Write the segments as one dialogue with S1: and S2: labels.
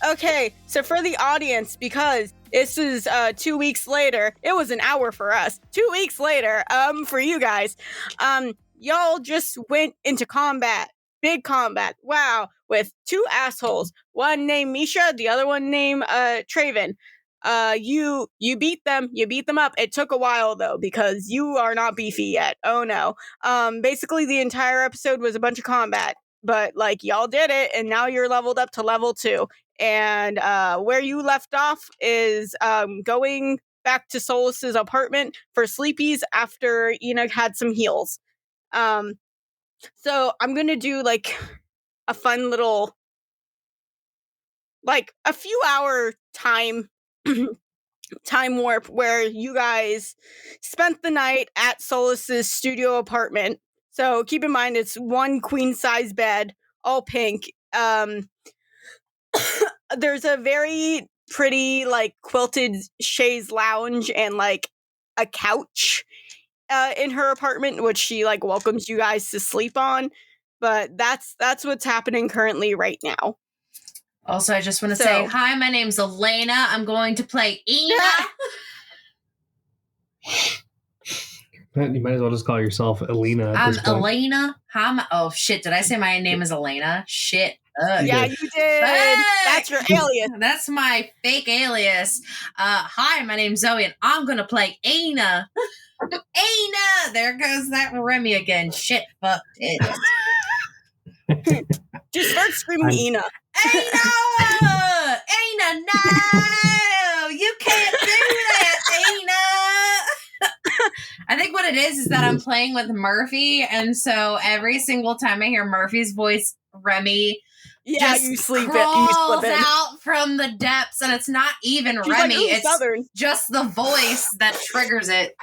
S1: Okay, so for the audience, because this is 2 weeks later, it was an hour for us. 2 weeks later, for you guys, y'all just went into combat. Big combat. Wow. With two assholes. One named Misha, the other one named Traven. You beat them. You beat them up. It took a while though, because you are not beefy yet. Oh no. Basically the entire episode was a bunch of combat. But like y'all did it, and now you're leveled up to level 2. And where you left off is going back to Solas's apartment for sleepies after Enoch had some heals. So I'm gonna do like a fun little, like a few hour time warp where you guys spent the night at Solas's studio apartment. So keep in mind it's one queen size bed, all pink. There's a very pretty like quilted chaise lounge and like a couch in her apartment, which she like welcomes you guys to sleep on. But that's what's happening currently right now.
S2: Also, I just want to say, hi, my name's Elena. I'm going to play Ina.
S3: You might as well just call yourself Elena.
S2: I'm Elena. Oh, shit. Did I say my name is Elena? Shit.
S1: Yeah, you did. That's your alias.
S2: That's my fake alias. Hi, my name's Zoe, and I'm going to play Ina. Ina! There goes that Remy again. Shit, fuck it.
S1: Just start screaming Ina.
S2: Ina! Ina, no! You can't do that, Ina! I think what it is that I'm playing with Murphy, and so every single time I hear Murphy's voice, Remy just crawls out from the depths, and it's not even
S1: She's
S2: Remy,
S1: like,
S2: it's
S1: Southern.
S2: Just the voice that triggers it.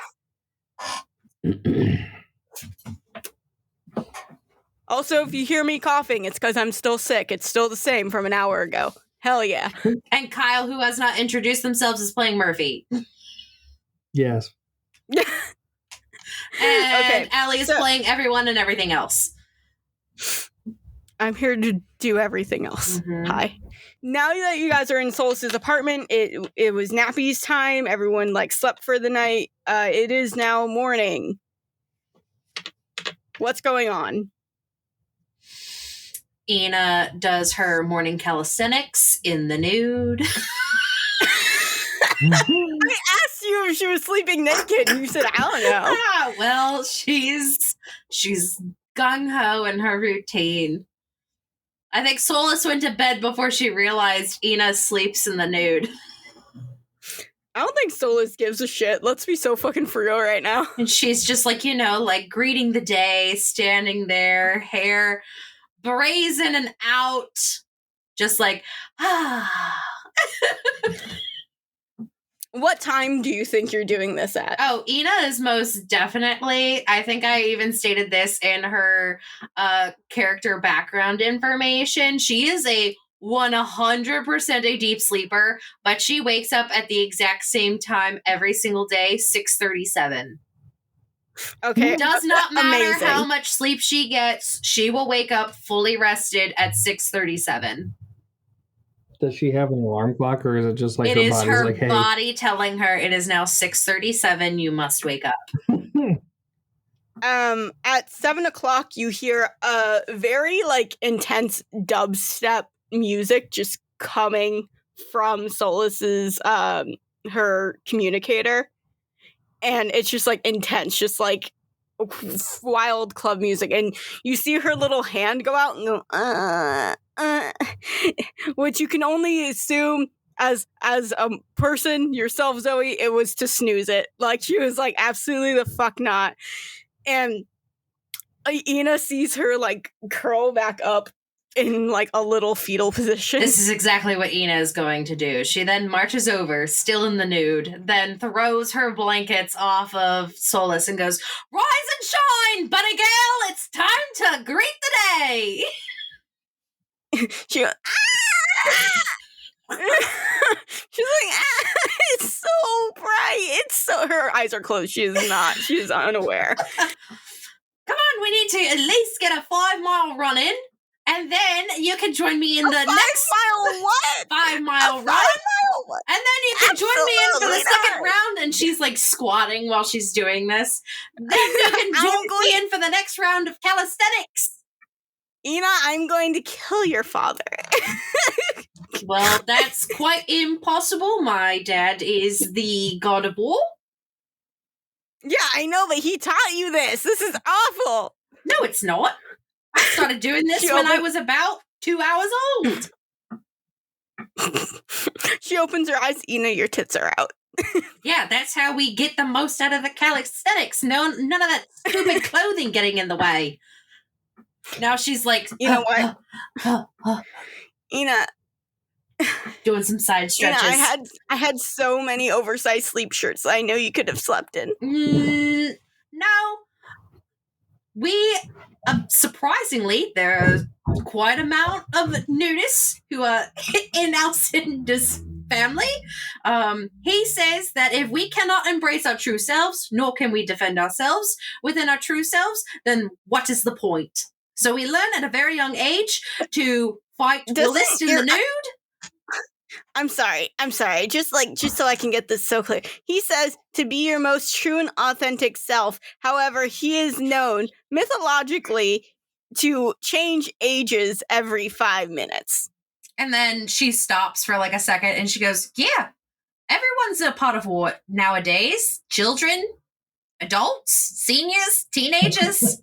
S1: Also, if you hear me coughing, it's because I'm still sick. It's still the same from an hour ago. Hell yeah.
S2: And Kyle, who has not introduced themselves, is playing Murphy.
S3: Yes.
S2: And okay, Allie is playing everyone and everything else.
S1: I'm here to do everything else. Mm-hmm. Hi. Now that you guys are in Solas's apartment, it was Nappy's time. Everyone like slept for the night. It is now morning. What's going on?
S2: Ina does her morning calisthenics in the nude.
S1: I asked you if she was sleeping naked, and you said, I don't know.
S2: Well, she's gung-ho in her routine. I think Solas went to bed before she realized Ina sleeps in the nude.
S1: I don't think Solas gives a shit. Let's be so fucking for real right now.
S2: And she's just like, like greeting the day, standing there, hair brazen and out, just like,
S1: What time do you think you're doing this at?
S2: Oh, Ina is most definitely, I think I even stated this in her character background information. She is a 100% a deep sleeper, but she wakes up at the exact same time every single day, 6:37.
S1: Okay.
S2: It does not matter how much sleep she gets. She will wake up fully rested at 6:37.
S3: Does she have an alarm clock, or is it just like
S2: it
S3: her
S2: is
S3: body's
S2: her
S3: like, hey?
S2: body telling her it is now 6:37. You must wake up.
S1: At 7:00, you hear a very like intense dubstep music just coming from Solas's her communicator. And it's just like intense, just like wild club music. And you see her little hand go out and go, which you can only assume as a person yourself, Zoe, it was to snooze it. Like she was like, absolutely the fuck not. And Ina sees her like curl back up in like a little fetal position.
S2: This is exactly what Ina is going to do. She then marches over, still in the nude, then throws her blankets off of Solas and goes, "Rise and shine, bunny gal! It's time to greet the day!"
S1: She goes, she's like, it's so bright. It's so, her eyes are closed. She is not. She's unaware.
S2: Come on, we need to at least get a 5-mile run in. And then you can join me in
S1: A
S2: the
S1: 5
S2: next
S1: mile what?
S2: 5-mile
S1: A 5
S2: run.
S1: mile what?
S2: And then you can join me in for the
S1: Absolutely
S2: second
S1: not.
S2: round. And she's like squatting while she's doing this. Then you can
S1: I'm
S2: join
S1: going-
S2: me in for the next round of calisthenics.
S1: Ina, I'm going to kill your father.
S2: Well, that's quite impossible. My dad is the god of war.
S1: Yeah, I know, but he taught you this. This is awful.
S2: No, it's not. I started doing this
S1: She
S2: when I
S1: opened-
S2: was about 2 hours old.
S1: She opens her eyes. Ina, your tits are out.
S2: Yeah, that's how we get the most out of the calisthenics. No, none of that stupid clothing getting in the way. Now she's like,
S1: You know what? Ina,
S2: doing some side
S1: Ina,
S2: stretches.
S1: I had so many oversized sleep shirts that I know you could have slept in.
S2: No. We, surprisingly, there's quite amount of nudists who are in Alcinda's family. He says that if we cannot embrace our true selves, nor can we defend ourselves within our true selves, then what is the point? So we learn at a very young age to fight the
S1: Doesn't
S2: list in
S1: your-
S2: the nude.
S1: I'm sorry. Just so I can get this so clear. He says to be your most true and authentic self. However, he is known mythologically to change ages every 5 minutes.
S2: And then she stops for like a second and she goes, yeah, everyone's a part of war nowadays. Children, adults, seniors, teenagers.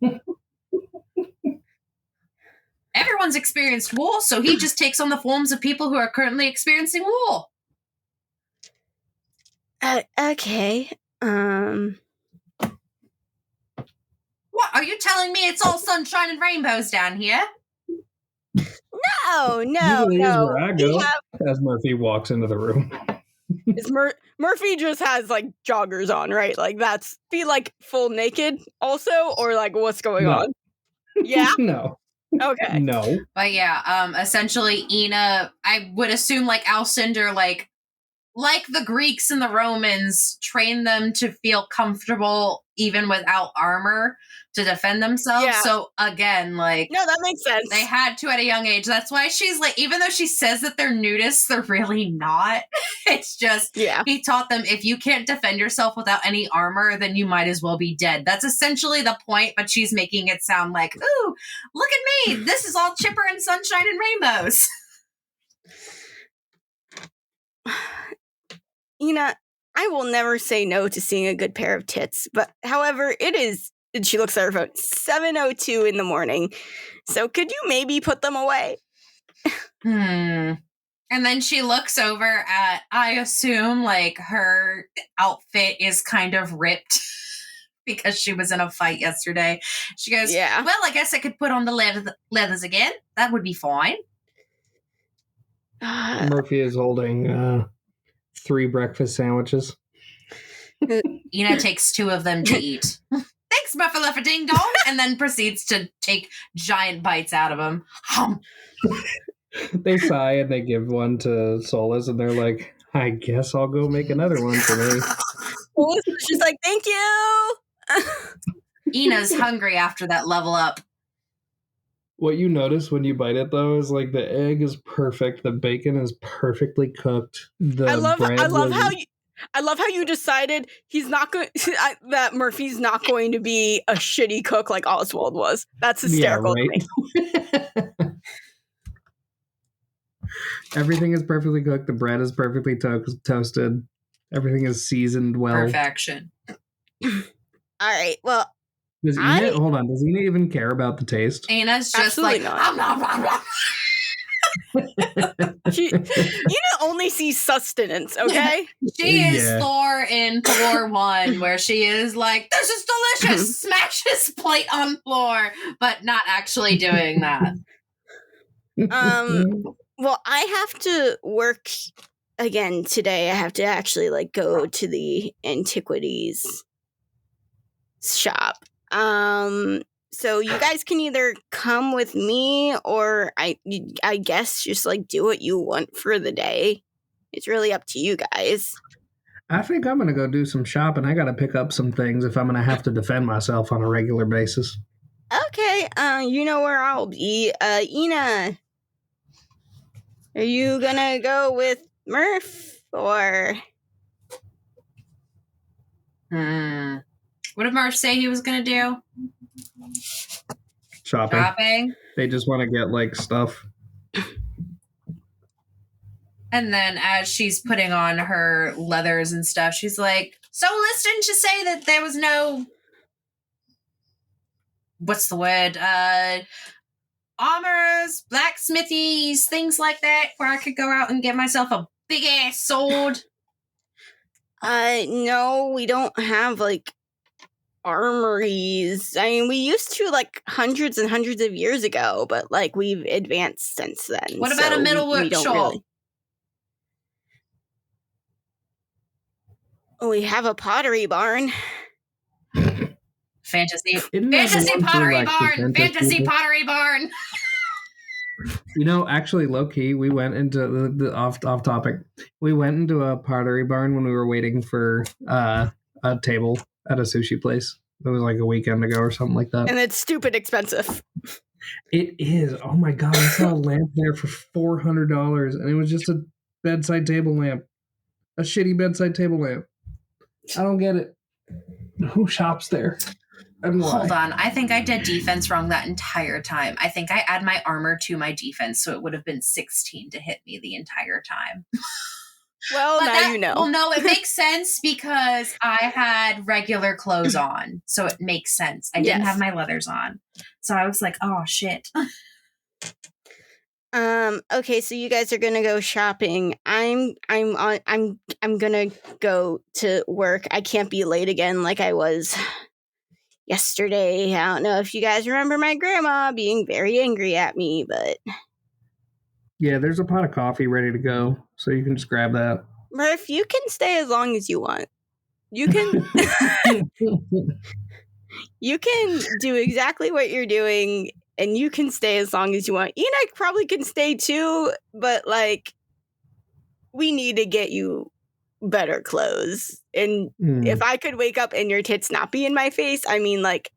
S2: Everyone's experienced war, so he just takes on the forms of people who are currently experiencing war.
S1: Okay.
S2: What? Are you telling me it's all sunshine and rainbows down here?
S1: No.
S3: Usually is where I go.
S1: We have-
S3: As Murphy walks into the room.
S1: Murphy just has like joggers on, right? Like that's be like full naked also, or like what's going
S3: No.
S1: on? Yeah.
S3: No.
S1: Okay.
S3: No.
S2: But yeah, essentially Ina, I would assume like Alcindor, like the Greeks and the Romans, trained them to feel comfortable even without armor to defend themselves.
S1: Yeah.
S2: So again, like
S1: No, that makes sense.
S2: they had to at a young age. That's why she's like, even though she says that they're nudists, they're really not. It's just
S1: Yeah.
S2: he taught them if you can't defend yourself without any armor, then you might as well be dead. That's essentially the point, but she's making it sound like, ooh, look at me. This is all chipper and sunshine and rainbows.
S1: Ina, I will never say no to seeing a good pair of tits, but however, it is, and she looks at her phone, 7:02 in the morning. So could you maybe put them away?
S2: And then she looks over at, I assume, like her outfit is kind of ripped because she was in a fight yesterday. She goes,
S1: Yeah.
S2: well, I guess I could put on the leathers again. That would be fine.
S3: Murphy is holding 3 breakfast sandwiches.
S2: Ina takes 2 of them to eat. Thanks, Muffalo for Ding Dong, and then proceeds to take giant bites out of them.
S3: They sigh and they give one to Solas, and they're like, I guess I'll go make another one for me.
S1: She's like, thank you.
S2: Ina's hungry after that level up.
S3: What you notice when you bite it, though, is like the egg is perfect, the bacon is perfectly cooked.
S1: I love how you decided he's not going that Murphy's not going to be a shitty cook like Oswald was. That's hysterical to me.
S3: Everything is perfectly cooked. The bread is perfectly toasted. Everything is seasoned well.
S2: Perfection.
S1: All right. Well,
S3: Does Ina, hold on, does Ina even care about the taste?
S2: Ina's just
S1: Absolutely
S2: like,
S1: not. Ina only sees sustenance, okay?
S2: She is
S3: Yeah.
S2: Thor in Thor 1, where she is like, this is delicious, smashes plate on floor, but not actually doing that.
S1: Well, I have to work again today. I have to actually like go to the antiquities shop. So you guys can either come with me or I guess just like do what you want for the day. It's really up to you guys.
S3: I think I'm going to go do some shopping. I got to pick up some things if I'm going to have to defend myself on a regular basis.
S1: Okay, you know where I'll be. Ina, are you gonna go with Murph or?
S2: What did Murph say he was gonna do?
S3: Shopping. They just want to get like stuff.
S2: And then as she's putting on her leathers and stuff, she's like, Solas, didn't you say that there was no, what's the word? Armors, blacksmithies, things like that, where I could go out and get myself a big ass sword?
S1: No, we don't have like armories. I mean, we used to like hundreds and hundreds of years ago, but like we've advanced since then.
S2: What about a metal workshop?
S1: We have a pottery barn.
S2: Fantasy pottery barn. Fantasy pottery barn.
S3: You know, actually, low key, we went into the off topic. We went into a pottery barn when we were waiting for a table at a sushi place. It was like a weekend ago or something like that.
S1: And it's stupid expensive.
S3: It is. Oh my god! I saw a lamp there for $400, and it was just a bedside table lamp, a shitty bedside table lamp. I don't get it. Who shops there? And why?
S2: Hold on. I think I did defense wrong that entire time. I think I add my armor to my defense, so it would have been 16 to hit me the entire time.
S1: Well, now you know.
S2: Well, no, it makes sense because I had regular clothes on, so it makes sense. I didn't have my leathers on, so I was like, "Oh shit."
S1: Okay, so you guys are gonna go shopping. I'm gonna go to work. I can't be late again like I was yesterday. I don't know if you guys remember my grandma being very angry at me, but
S3: yeah, there's a pot of coffee ready to go, so you can just grab that.
S1: Murph, you can stay as long as you want. You can you can do exactly what you're doing, and you can stay as long as you want. Enoch probably can stay too, but like we need to get you better clothes. And if I could wake up and your tits not be in my face, I mean, like,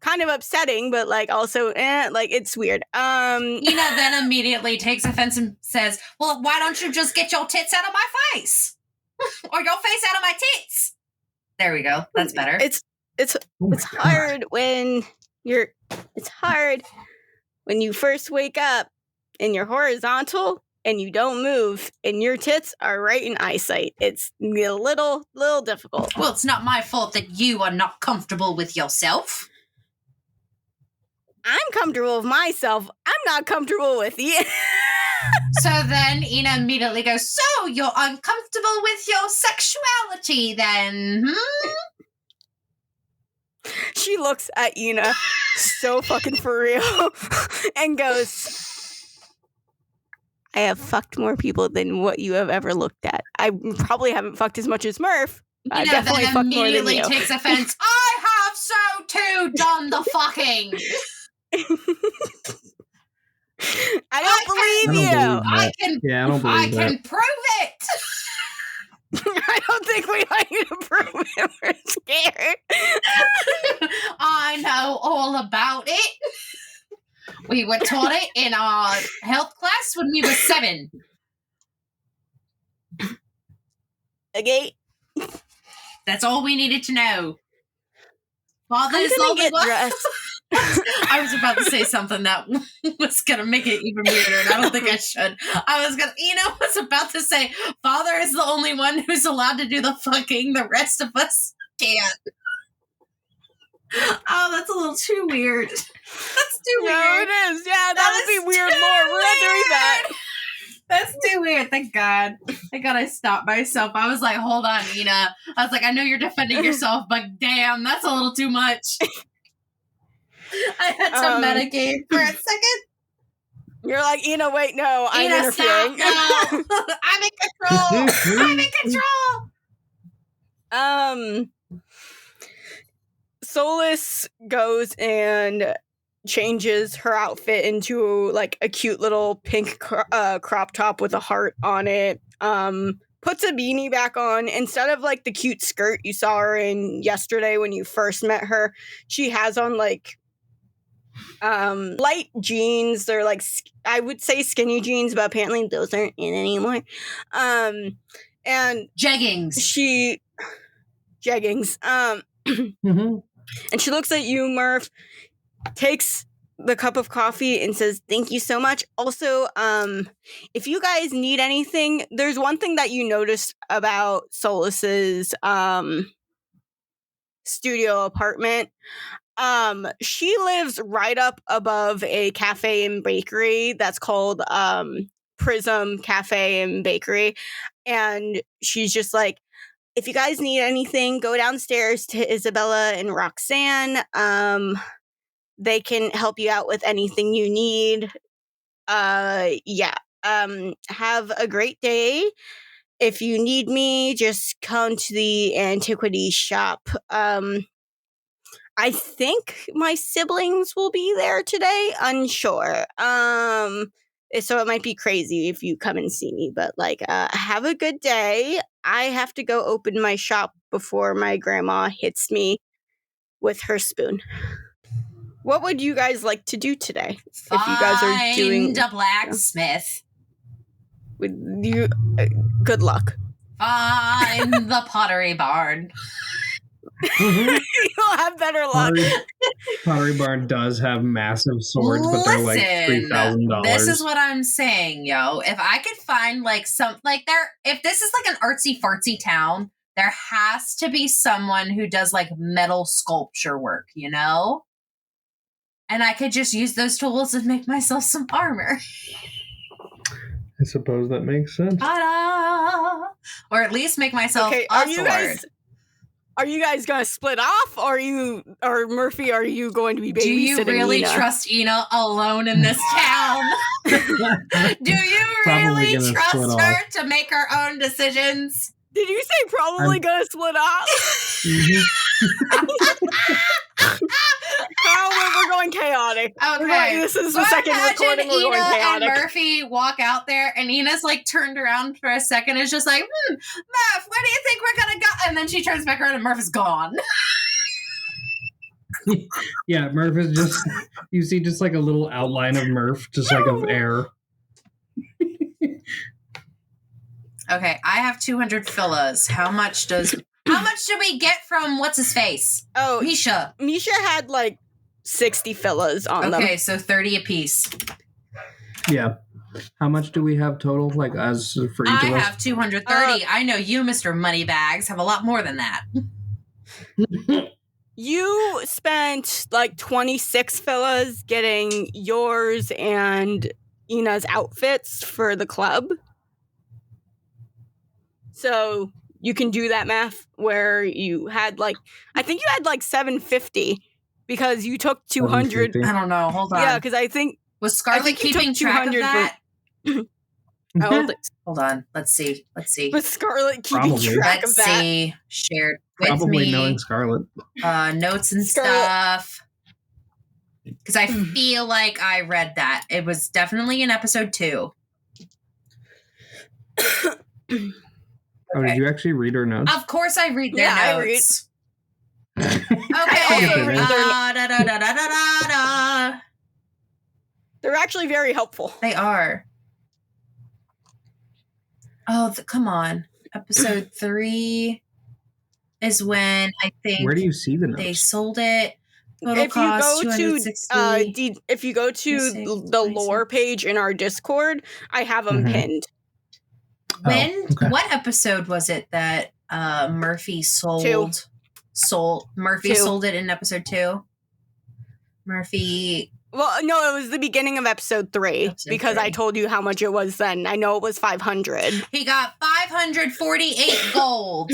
S1: kind of upsetting, but like also, like it's weird.
S2: Ina then immediately takes offense and says, "Well, why don't you just get your tits out of my face, or your face out of my tits?" There we go. That's better.
S1: It's hard when it's hard when you first wake up and you're horizontal and you don't move and your tits are right in eyesight. It's a little difficult.
S2: Well, it's not my fault that you are not comfortable with yourself.
S1: I'm comfortable with myself. I'm not comfortable with you.
S2: So then Ina immediately goes, "So you're uncomfortable with your sexuality then,
S1: She looks at Ina so fucking for real and goes, "I have fucked more people than what you have ever looked at. I probably haven't fucked as much as Murph. I definitely fucked more than you."
S2: Immediately takes offense. "I have so too done the fucking."
S1: I don't believe you.
S2: I can prove it.
S1: I don't think we want you to prove it. We're scared.
S2: I know all about it. We were taught it in our health class when we were 7.
S1: Okay.
S2: That's all we needed to know.
S1: Father's only dressed.
S2: I was about to say something that was going to make it even weirder, and I don't think I should. Was about to say, Father is the only one who's allowed to do the fucking, the rest of us can't. Oh, that's a little too weird. That's too weird.
S1: No, it is. Yeah, that would be weird more. We're not doing that.
S2: That's too weird. Thank God. I stopped myself. I was like, hold on, Ina. I was like, I know you're defending yourself, but damn, that's a little too much. I had to medicate for a second.
S1: You're like, Ina, wait, no, I'm interfering.
S2: Stop, no. I'm in control. I'm in control.
S1: Solas goes and changes her outfit into like a cute little pink crop top with a heart on it. Puts a beanie back on. Instead of like the cute skirt you saw her in yesterday when you first met her, she has on like light jeans. They're like, I would say skinny jeans, but apparently those aren't in anymore. And
S2: Jeggings.
S1: jeggings.
S3: Mm-hmm.
S1: And she looks at you, Murph, takes the cup of coffee and says, "Thank you so much. Also, if you guys need anything, there's one thing that you noticed about Solas's studio apartment. She lives right up above a cafe and bakery that's called Prism Cafe and Bakery. And she's just like, if you guys need anything, go downstairs to Isabella and Roxanne. They can help you out with anything you need. Yeah. Have a great day. If you need me, just come to the antiquity shop. I think my siblings will be there today. Unsure. So it might be crazy if you come and see me, but like, have a good day. I have to go open my shop before my grandma hits me with her spoon. What would you guys like to do today?
S2: Find
S1: if you guys are doing
S2: a blacksmith.
S1: With you, good luck.
S2: Find the pottery barn.
S3: Mm-hmm.
S1: You'll have better luck.
S3: Pottery Barn does have massive swords, but they're like $3,000.
S2: This is what I'm saying, yo. If I could find like some, like if this is like an artsy fartsy town, there has to be someone who does like metal sculpture work, you know? And I could just use those tools and make myself some armor.
S3: I suppose that makes sense.
S2: Ta-da! Or at least make myself a sword.
S1: Are you guys gonna split off? Or Murphy, are you going to be babysitting
S2: Do you really
S1: Ina?
S2: trust Ina alone in this town? Do you really trust her to make her own decisions?
S1: Did you say probably gonna split off? Oh, we're going chaotic.
S2: Okay.
S1: This is the second recording. We're going chaotic.
S2: And Murphy walk out there, and Ina's like turned around for a second. It's just like, Murph, where do you think we're gonna go? And then she turns back around, and Murph is gone.
S3: Yeah, Murph is just, you see just like a little outline of Murph, just like of air.
S2: Okay, I have 200 fillas. How much do we get from what's his face?
S1: Oh,
S2: Misha.
S1: Misha had like 60 fillas on them.
S2: Okay, so 30 apiece.
S3: Yeah. How much do we have total, like, as for each of us?
S2: I have 230. I know you, Mr. Moneybags, have a lot more than that.
S1: You spent like 26 fillas getting yours and Ina's outfits for the club. So you can do that math where you had like, I think you had like 750 because you took 200.
S2: I don't know. Hold on.
S1: Yeah, because I think.
S2: Was Scarlett keeping track of that? Hold on. Let's see.
S1: Was Scarlett keeping track of that?
S2: Let's see. Shared with
S3: Probably
S2: me.
S3: knowing Scarlett.
S2: Notes and stuff. Because I feel like I read that. It was definitely in episode 2.
S3: Oh, did you actually read her notes?
S2: Of course I read their notes.
S1: I read.
S2: Okay.
S1: They're actually very helpful.
S2: They are. Oh, come on. Episode 3 is when I think.
S3: Where do you see the notes?
S2: They sold it. Total cost,
S1: if you go to the lore page in our Discord, I have them pinned.
S2: What episode was it that Murphy sold? Murphy sold it in episode 2. Murphy.
S1: Well, no, it was the beginning of episode 3 because I told you how much it was then. I know it was 500.
S2: He got 548 gold.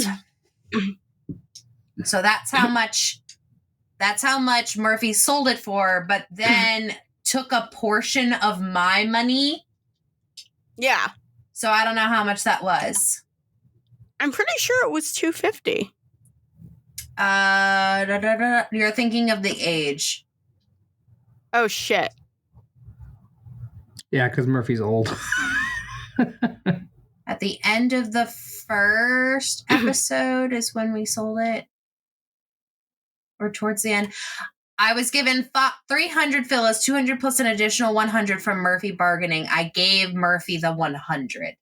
S2: So that's how much Murphy sold it for, but then took a portion of my money.
S1: Yeah.
S2: So I don't know how much that was.
S1: I'm pretty sure it was 250.
S2: You're thinking of the age.
S1: Oh, shit.
S3: Yeah, because Murphy's old.
S2: At the end of the first episode is when we sold it. Or towards the end. I was given 300 Phyllis, 200 plus an additional 100 from Murphy bargaining. I gave Murphy the 100.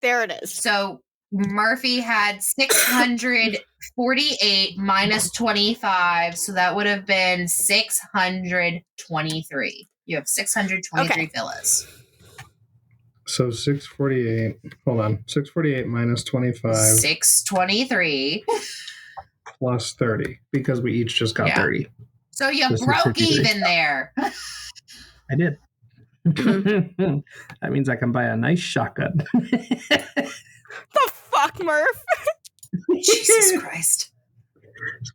S1: There it is.
S2: So Murphy had 648 minus 25, so that would have been 623. You have 623 Phyllis.
S3: So 648. Hold on. 648 minus 25.
S2: 623.
S3: Plus 30, because we each just got 30.
S2: So you broke even there.
S3: I did. That means I can buy a nice shotgun.
S1: The fuck, Murph?
S2: Jesus Christ.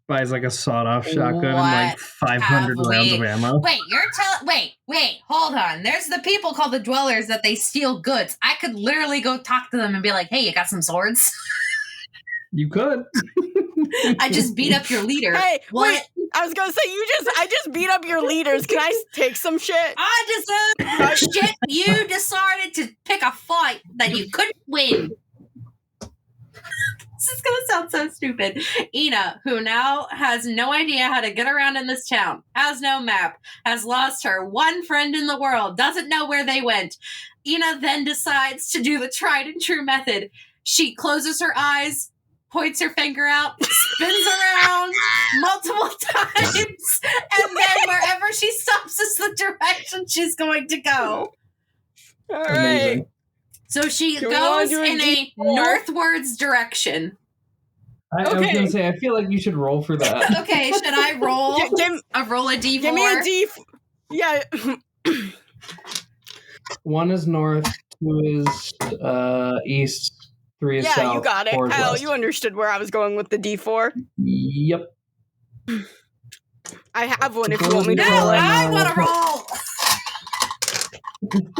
S3: Buys like a sawed-off shotgun and like 500 rounds of ammo.
S2: Wait, hold on. There's the people called the Dwellers that they steal goods. I could literally go talk to them and be like, hey, you got some swords?
S3: You could.
S2: I just beat up your leader.
S1: Hey,
S2: what?
S1: Wait, I was gonna say I just beat up your leaders. Can I take some shit?
S2: I deserve shit. You decided to pick a fight that you couldn't win. This is gonna sound so stupid. Ina, who now has no idea how to get around in this town, has no map, has lost her one friend in the world, doesn't know where they went. Ina then decides to do the tried and true method. She closes her eyes, points her finger out, spins around multiple times, and then wherever she stops is the direction she's going to go.
S1: All
S3: Amazing.
S1: right.
S2: So she
S1: Do we
S2: goes
S1: wanna do
S2: in a northwards direction.
S3: I was
S1: Okay.
S3: going to say, I feel like you should roll for that.
S2: Okay, should I roll roll a d4?
S1: Give me a D. Yeah.
S3: 1 is north, 2 is east, 3 is south.
S1: Yeah, you got it.
S3: 4 is
S1: Kyle,
S3: west.
S1: you understood where I was going with the D4.
S3: Yep.
S1: I have one if you want me to
S2: No,
S1: roll it.
S2: I want to roll.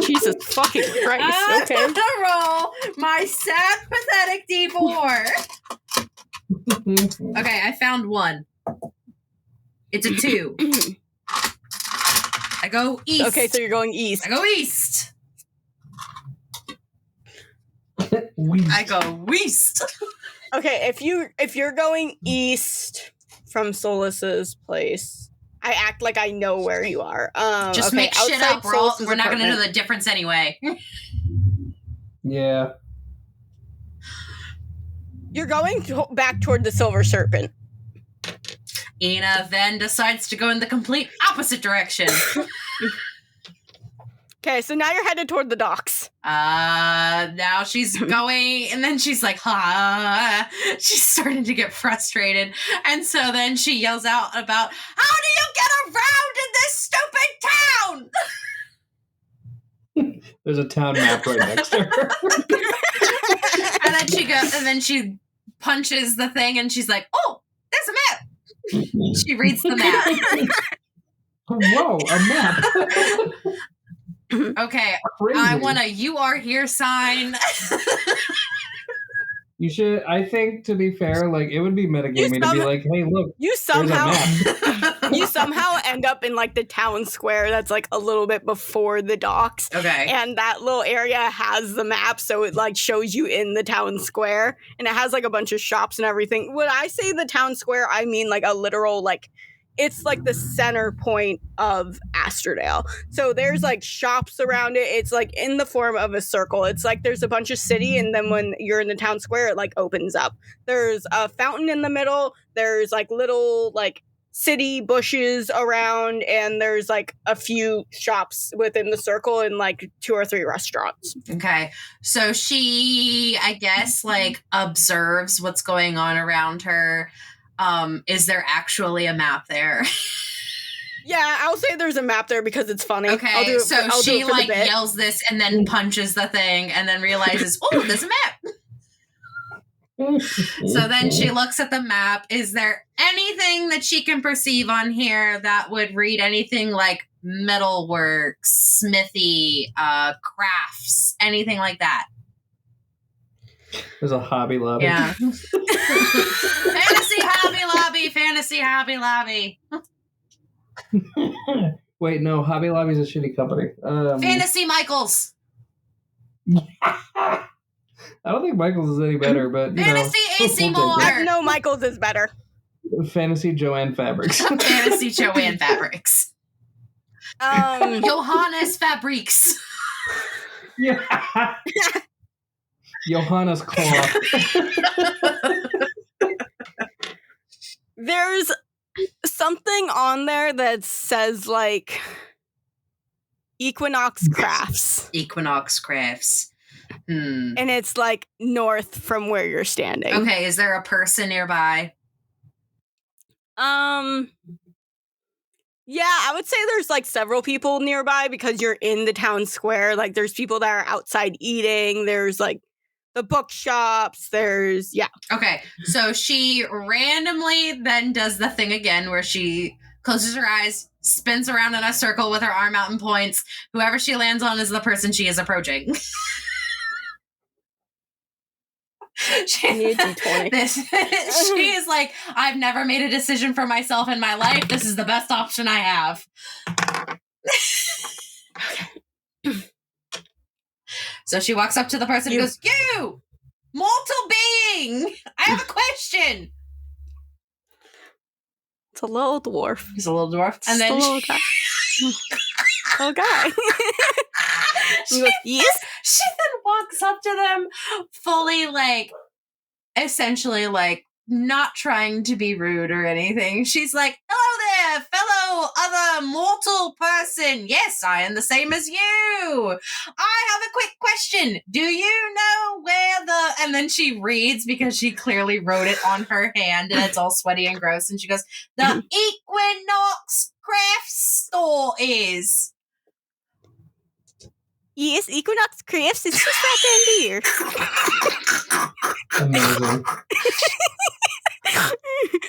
S1: Jesus fucking Christ.
S2: I
S1: Okay.
S2: want to roll my sad, pathetic D4. Okay, I found one. It's a 2. I go east.
S1: Okay, so you're going east.
S2: I go east. I go west.
S1: Okay, if you're going east from Solas's place, I act like I know where you are.
S2: Just
S1: okay,
S2: make shit
S1: outside
S2: up.
S1: Solas's
S2: We're not going to know
S1: apartment.
S2: the difference anyway.
S3: Yeah.
S1: You're going back toward the Silver Serpent.
S2: Ina then decides to go in the complete opposite direction.
S1: Okay, so now you're headed toward the docks.
S2: Now she's going, and then she's like, she's starting to get frustrated. And so then she yells out about, how do you get around in this stupid town?
S3: There's a town map right next to her.
S2: And then she goes, and then she punches the thing, and she's like, oh, there's a map. She reads the map.
S3: Whoa, a map.
S2: Okay,
S3: Crazy.
S2: I want a "you are here" sign.
S3: You should. I think, to be fair, like it would be metagaming to be like, "Hey, look,
S1: You
S3: there's a map."
S1: you somehow end up in like the town square that's like a little bit before the docks.
S2: Okay.
S1: And that little area has the map, so it like shows you in the town square, and it has like a bunch of shops and everything. When I say the town square, I mean like a literal like it's like the center point of Asterdale. So there's like shops around it. It's like in the form of a circle. It's like there's a bunch of city, and then when you're in the town square, it like opens up. There's a fountain in the middle. There's like little like city bushes around, and there's like a few shops within the circle and like 2 or 3 restaurants.
S2: Okay. So she, I guess, like observes what's going on around her. Is there actually a map there?
S1: Yeah, I'll say there's a map there because it's funny.
S2: Okay,
S1: I'll do it
S2: so
S1: I'll do
S2: she
S1: it for the
S2: like
S1: bit.
S2: yells this and then punches the thing and then realizes, oh, there's a map. So then she looks at the map. Is there anything that she can perceive on here that would read anything like metalwork, smithy, crafts, anything like that?
S3: There's a Hobby Lobby.
S2: Yeah. Fantasy Hobby Lobby.
S3: Wait, no, Hobby Lobby's a shitty company.
S2: Fantasy Michaels.
S3: I don't think Michael's is any better, but you
S2: Fantasy
S3: know,
S2: AC
S3: we'll take
S2: Moore.
S3: it.
S1: No, Michael's is better.
S3: Fantasy Joanne Fabrics.
S2: Fantasy Joanne Fabrics. Johannes Fabrics.
S3: Yeah. Johannes Cloth.
S1: There's something on there that says like Equinox Crafts.
S2: Equinox Crafts.
S1: And it's like north from where you're standing.
S2: Okay, is there a person nearby?
S1: Yeah, I would say there's like several people nearby because you're in the town square. Like there's people that are outside eating. There's like the bookshops. There's, yeah.
S2: Okay, so she randomly then does the thing again where she closes her eyes, spins around in a circle with her arm out and points. Whoever she lands on is the person she is approaching. She is like, I've never made a decision for myself in my life. This is the best option I have. So she walks up to the person and goes, "You, mortal being, I have a question."
S1: It's a little dwarf.
S2: He's a little dwarf. And then
S1: little guy. Little guy. Yes.
S2: She then walks up to them fully like, essentially like, not trying to be rude or anything. She's like, "Hello there, fellow other mortal person. Yes, I am the same as you. I have a quick question. Do you know where the..." And then she reads because she clearly wrote it on her hand and it's all sweaty and gross. And she goes, "The Equinox Craft Store is."
S1: Yes, Equinox Crafts is just right down here.
S3: Amazing.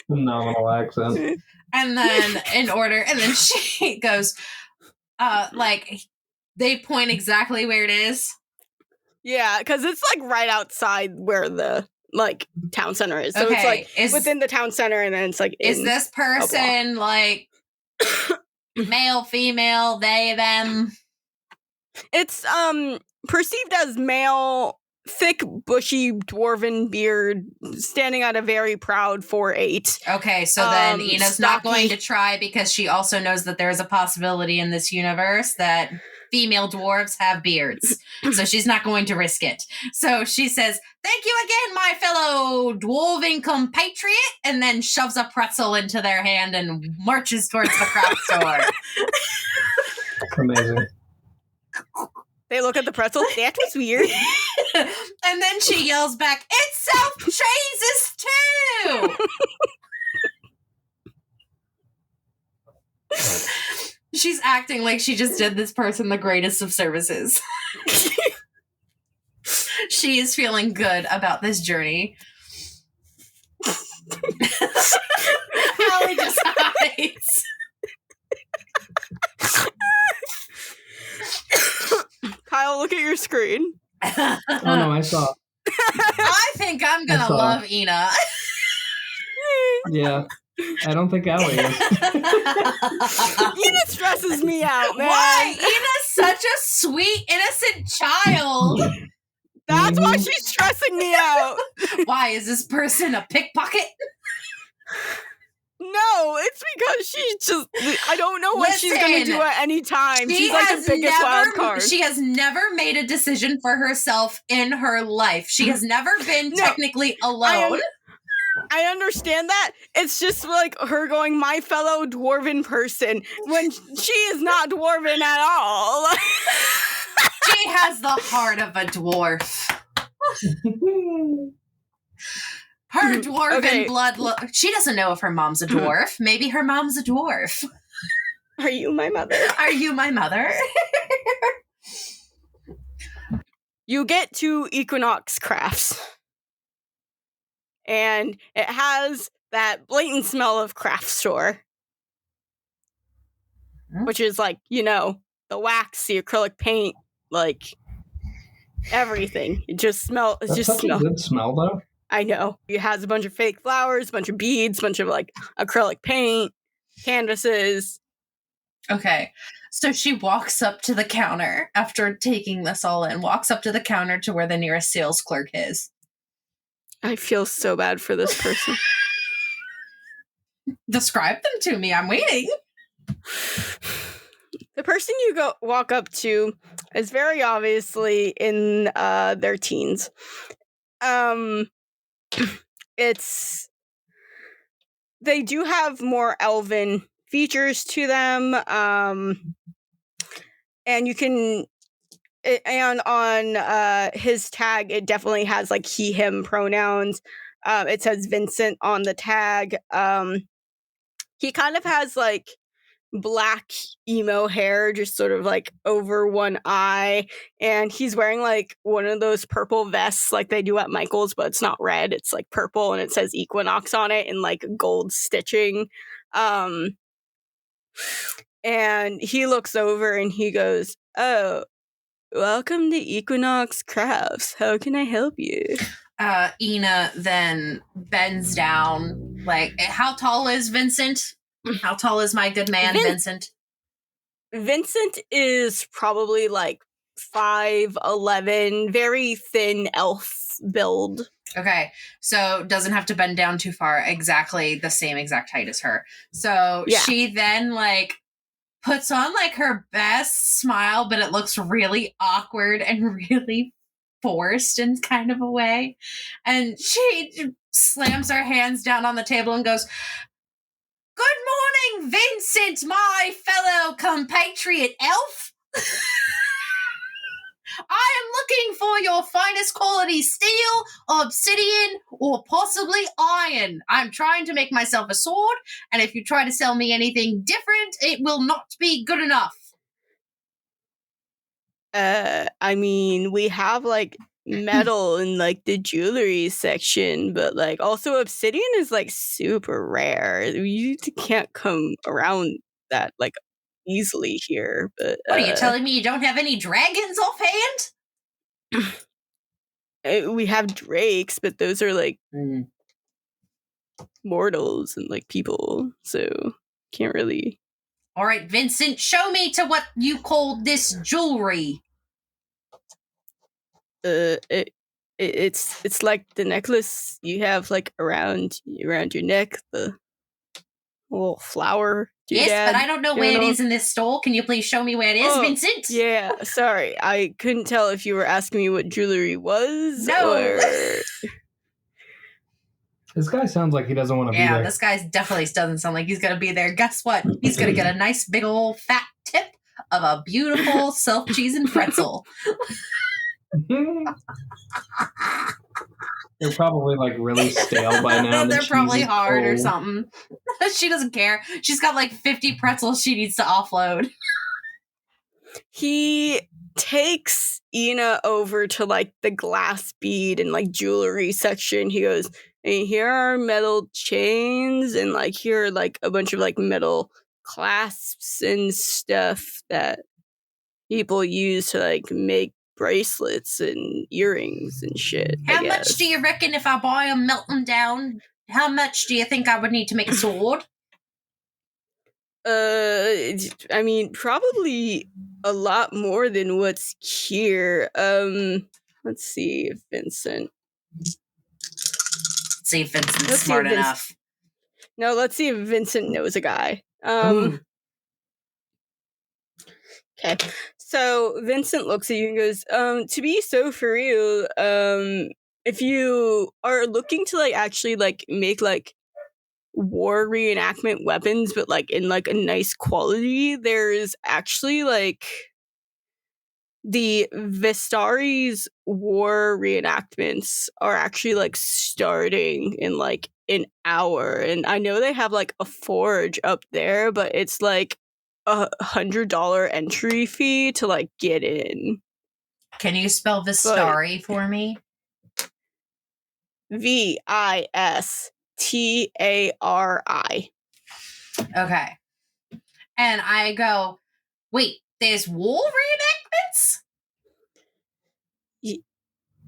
S3: Phenomenal accent.
S2: And then and then she goes, like, they point exactly where it is.
S1: Yeah, because it's like right outside where the like town center is. So it's like within the town center, and then it's like
S2: is this person like male, female, they, them?
S1: It's perceived as male, thick, bushy, dwarven beard, standing at a very proud 4'8".
S2: Okay, so then Ina's not going to try because she also knows that there is a possibility in this universe that female dwarves have beards. So she's not going to risk it. So she says, "Thank you again, my fellow dwarven compatriot," and then shoves a pretzel into their hand and marches towards the craft store.
S3: Amazing.
S1: They look at the pretzel. That was weird.
S2: And then she yells back, "It self-chaises too!" She's acting like she just did this person the greatest of services. She is feeling good about this journey. Allie just hides.
S1: Kyle, look at your screen.
S3: Oh no, I saw.
S2: I think I'm gonna love Ina.
S3: Yeah. I don't think Allie is.
S1: Ina stresses me out, man.
S2: Why? Ina's such a sweet, innocent child.
S1: That's why she's stressing me out.
S2: Why? Is this person a pickpocket?
S1: No, it's because she's just... I don't know what she's going to do at any time. She's like the biggest wild card.
S2: She has never made a decision for herself in her life. She has never been technically alone.
S1: I understand that. It's just like her going, "My fellow dwarven person," when she is not dwarven at all.
S2: She has the heart of a dwarf. Her dwarven blood. She doesn't know if her mom's a dwarf. Maybe her mom's a dwarf.
S1: Are you my mother?
S2: Are you my mother?
S1: You get to Equinox Crafts. And it has that blatant smell of craft store. Which is like, you know, the wax, the acrylic paint, like everything. It just smells.
S3: That's such a good smell, though.
S1: I know. It has a bunch of fake flowers, a bunch of beads, a bunch of like acrylic paint, canvases.
S2: Okay. So she walks up to the counter after taking this all in, walks up to the counter to where the nearest sales clerk is.
S1: I feel so bad for this person.
S2: Describe them to me. I'm waiting.
S1: The person you walk up to is very obviously in their teens. They do have more elven features to them, and you can. And on his tag, it definitely has like he, him pronouns. It says Vincent on the tag. He kind of has like black emo hair, just sort of like over one eye, and he's wearing like one of those purple vests like they do at Michael's, but it's not red, it's like purple, and it says Equinox on it in like gold stitching. And he looks over and he goes, "Oh, welcome to Equinox Crafts. How can I help you?"
S2: Ina then bends down. Like, how tall is Vincent? How tall is my good man, Vincent?
S1: Vincent is probably like 5'11", very thin elf build.
S2: Okay, so doesn't have to bend down too far. Exactly the same exact height as her. So
S1: Yeah.
S2: She then like puts on like her best smile, but it looks really awkward and really forced in kind of a way. And she slams her hands down on the table and goes, "Good morning, Vincent, my fellow compatriot elf. I am looking for your finest quality steel, obsidian, or possibly iron. I'm trying to make myself a sword, and if you try to sell me anything different, it will not be good enough."
S1: I mean, we have like metal in like the jewelry section, but like also obsidian is like super rare. You can't come around that like easily here. But
S2: What are you telling me? You don't have any dragons offhand?
S1: We have drakes, but those are like mortals and like people, so can't really.
S2: All right, Vincent, show me to what you call this jewelry.
S1: It's like the necklace you have like around your neck, the little flower.
S2: Yes, but I don't know where it is in this stall. Can you please show me where it is, Vincent?
S1: Yeah, sorry, I couldn't tell if you were asking me what jewelry was.
S2: No.
S1: Or...
S3: This guy sounds like he doesn't want to be there.
S2: Yeah, this guy definitely doesn't sound like he's going to be there. Guess what? He's going to get a nice big old fat tip of a beautiful self-cheese and pretzel.
S3: They're probably like really stale by now.
S2: They're probably hard or something. She doesn't care. She's got like 50 pretzels she needs to offload.
S1: He takes Ina over to like the glass bead and like jewelry section. He goes, "Hey, here are metal chains, and like here are like a bunch of like metal clasps and stuff that people use to like make bracelets and earrings and shit."
S2: How much do you reckon if I buy them, melt them down? How much do you think I would need to make a sword?
S1: I mean, probably a lot more than what's here. Let's see if Vincent.
S2: Let's see if Vincent's smart enough.
S1: No, let's see if Vincent knows a guy. Okay. So Vincent looks at you and goes, "To be so for real, if you are looking to like actually like make like war reenactment weapons, but like in like a nice quality, there's actually like the Vistari's war reenactments are actually like starting in like an hour, and I know they have like a forge up there, but it's like $100 entry fee to like get in."
S2: Can you spell Vistari for me?
S1: Vistari.
S2: Okay. And I go, "Wait, there's war reenactments?"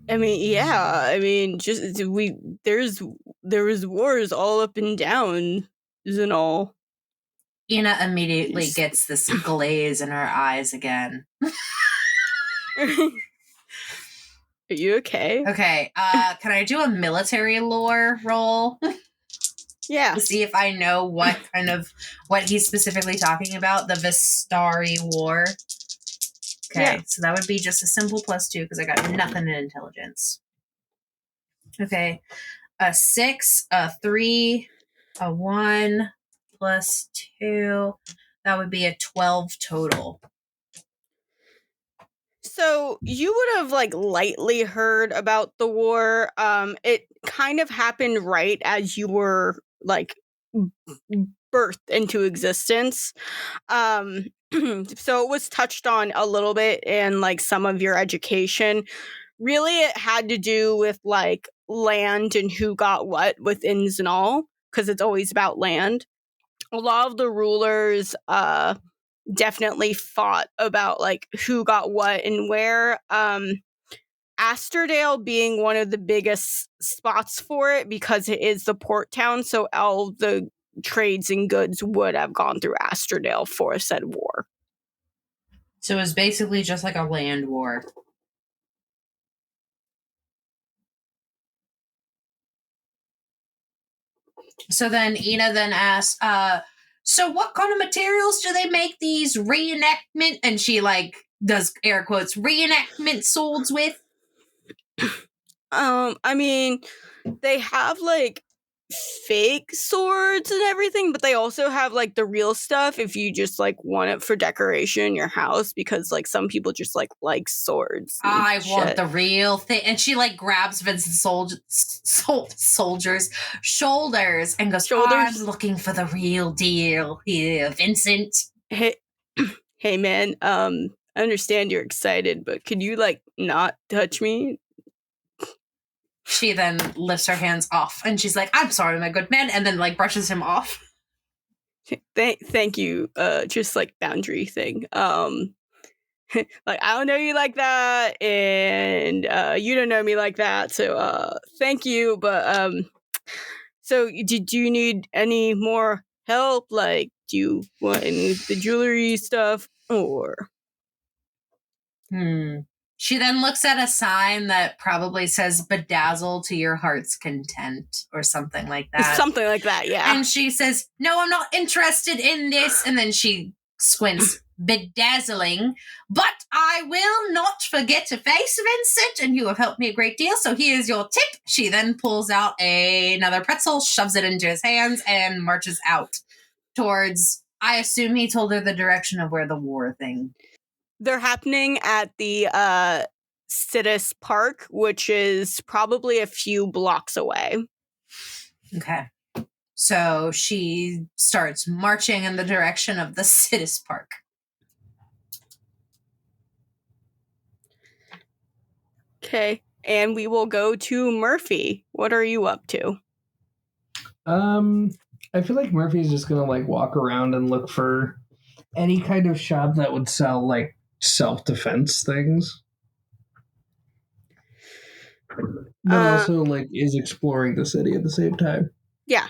S1: I mean, yeah. I mean, just there was wars all up and down and all.
S2: Ina immediately gets this glaze in her eyes again.
S1: Are you okay?
S2: Okay, can I do a military lore roll?
S1: Yeah.
S2: to see if I know what he's specifically talking about. The Vistari War. Okay,
S1: Yeah.
S2: so that would be just a simple +2 because I got nothing in intelligence. Okay, a 6, a 3, a 1 +2. That would be a 12 total.
S1: So you would have like lightly heard about the war. It kind of happened right as you were like birthed into existence. So it was touched on a little bit in like some of your education. Really, it had to do with like land and who got what within Zanal, because it's always about land. A lot of the rulers definitely fought about like who got what and where. Asterdale being one of the biggest spots for it because it is the port town, so all the trades and goods would have gone through Asterdale for said war.
S2: So it was basically just like a land war. So then Ina then asks, so what kind of materials do they make these reenactment, and she like does air quotes, reenactment swords with?
S1: I mean, they have like fake swords and everything, but they also have like the real stuff if you just like want it for decoration in your house, because like some people just like swords.
S2: I want the real thing. And she like grabs Vincent's soldier's shoulders and goes, I'm looking for the real deal here, Vincent.
S1: Hey, hey man, I understand you're excited, but could you like not touch me?
S2: She then lifts her hands off and she's like, I'm sorry, my good man, and then like brushes him off.
S1: Thank you. Just like boundary thing. Like I don't know you like that, and you don't know me like that, so thank you. But so do you need any more help? Like, do you want any of the jewelry stuff, or?
S2: She then looks at a sign that probably says bedazzle to your heart's content or something like that.
S1: Something like that, yeah.
S2: And she says, no, I'm not interested in this. And then she squints, bedazzling, but I will not forget to face Vincent, and you have helped me a great deal, so here's your tip. She then pulls out another pretzel, shoves it into his hands, and marches out towards, I assume he told her the direction of where the war thing.
S1: They're happening at the Sidis Park, which is probably a few blocks away.
S2: Okay. So she starts marching in the direction of the Sidis Park.
S1: Okay. And we will go to Murphy. What are you up to?
S3: I feel like Murphy's just gonna like walk around and look for any kind of shop that would sell like self-defense things, but also like is exploring the city at the same time.
S1: Yeah.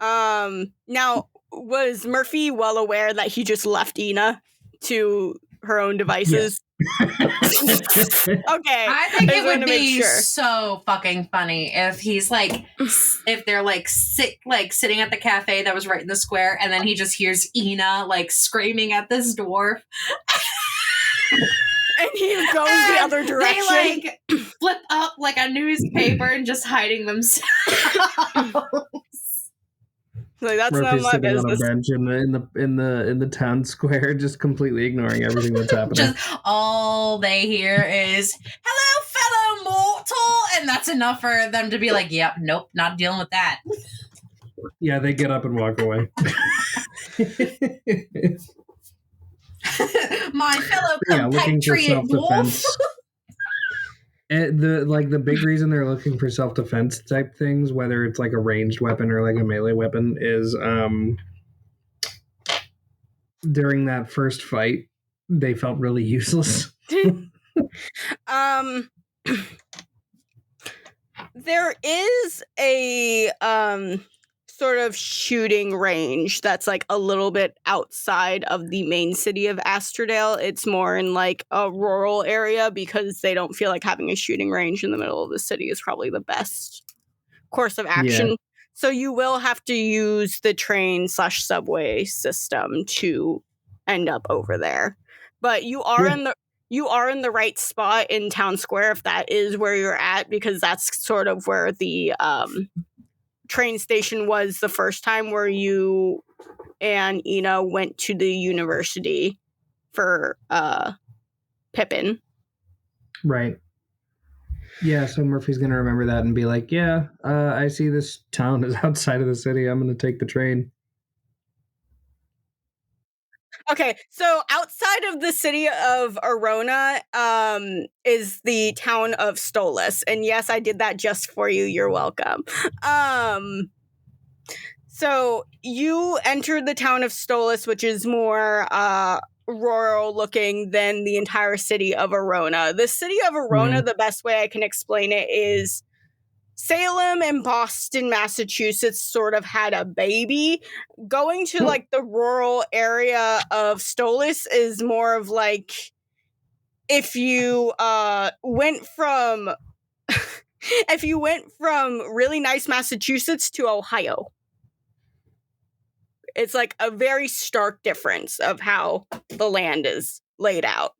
S1: Now, was Murphy well aware that he just left Ina to her own devices? Yes. Okay.
S2: I think it would be so fucking funny if he's like, if they're like sitting at the cafe that was right in the square, and then he just hears Ina like screaming at this dwarf.
S1: And he goes the other direction.
S2: They like flip up like a newspaper and just hiding themselves.
S1: Like, that's
S3: Murphy's
S1: not my
S3: sitting
S1: business.
S3: on a bench in the town square, just completely ignoring everything that's happening.
S2: Just all they hear is "Hello, fellow mortal," and that's enough for them to be like, "Yep, nope, not dealing with that."
S3: Yeah, they get up and walk away.
S2: My fellow compatriot wolf.
S3: The big reason they're looking for self-defense type things, whether it's like a ranged weapon or like a melee weapon, is during that first fight they felt really useless.
S1: There is a sort of shooting range that's like a little bit outside of the main city of Asterdale. It's more in like a rural area because they don't feel like having a shooting range in the middle of the city is probably the best course of action.
S3: Yeah.
S1: So you will have to use the train/subway system to end up over there. But you are in the right spot in town square if that is where you're at, because that's sort of where the train station was the first time where you and Ina went to the university for Pippin.
S3: Right. Yeah, so Murphy's going to remember that and be like, yeah, I see this town is outside of the city. I'm going to take the train.
S1: Okay, so outside of the city of Arona is the town of Stolas. And yes, I did that just for you. You're welcome. So you entered the town of Stolas, which is more rural looking than the entire city of Arona. The city of Arona, the best way I can explain it is Salem and Boston, Massachusetts sort of had a baby. Going to like the rural area of Stolas is more of like if you went from really nice Massachusetts to Ohio. It's like a very stark difference of how the land is laid out.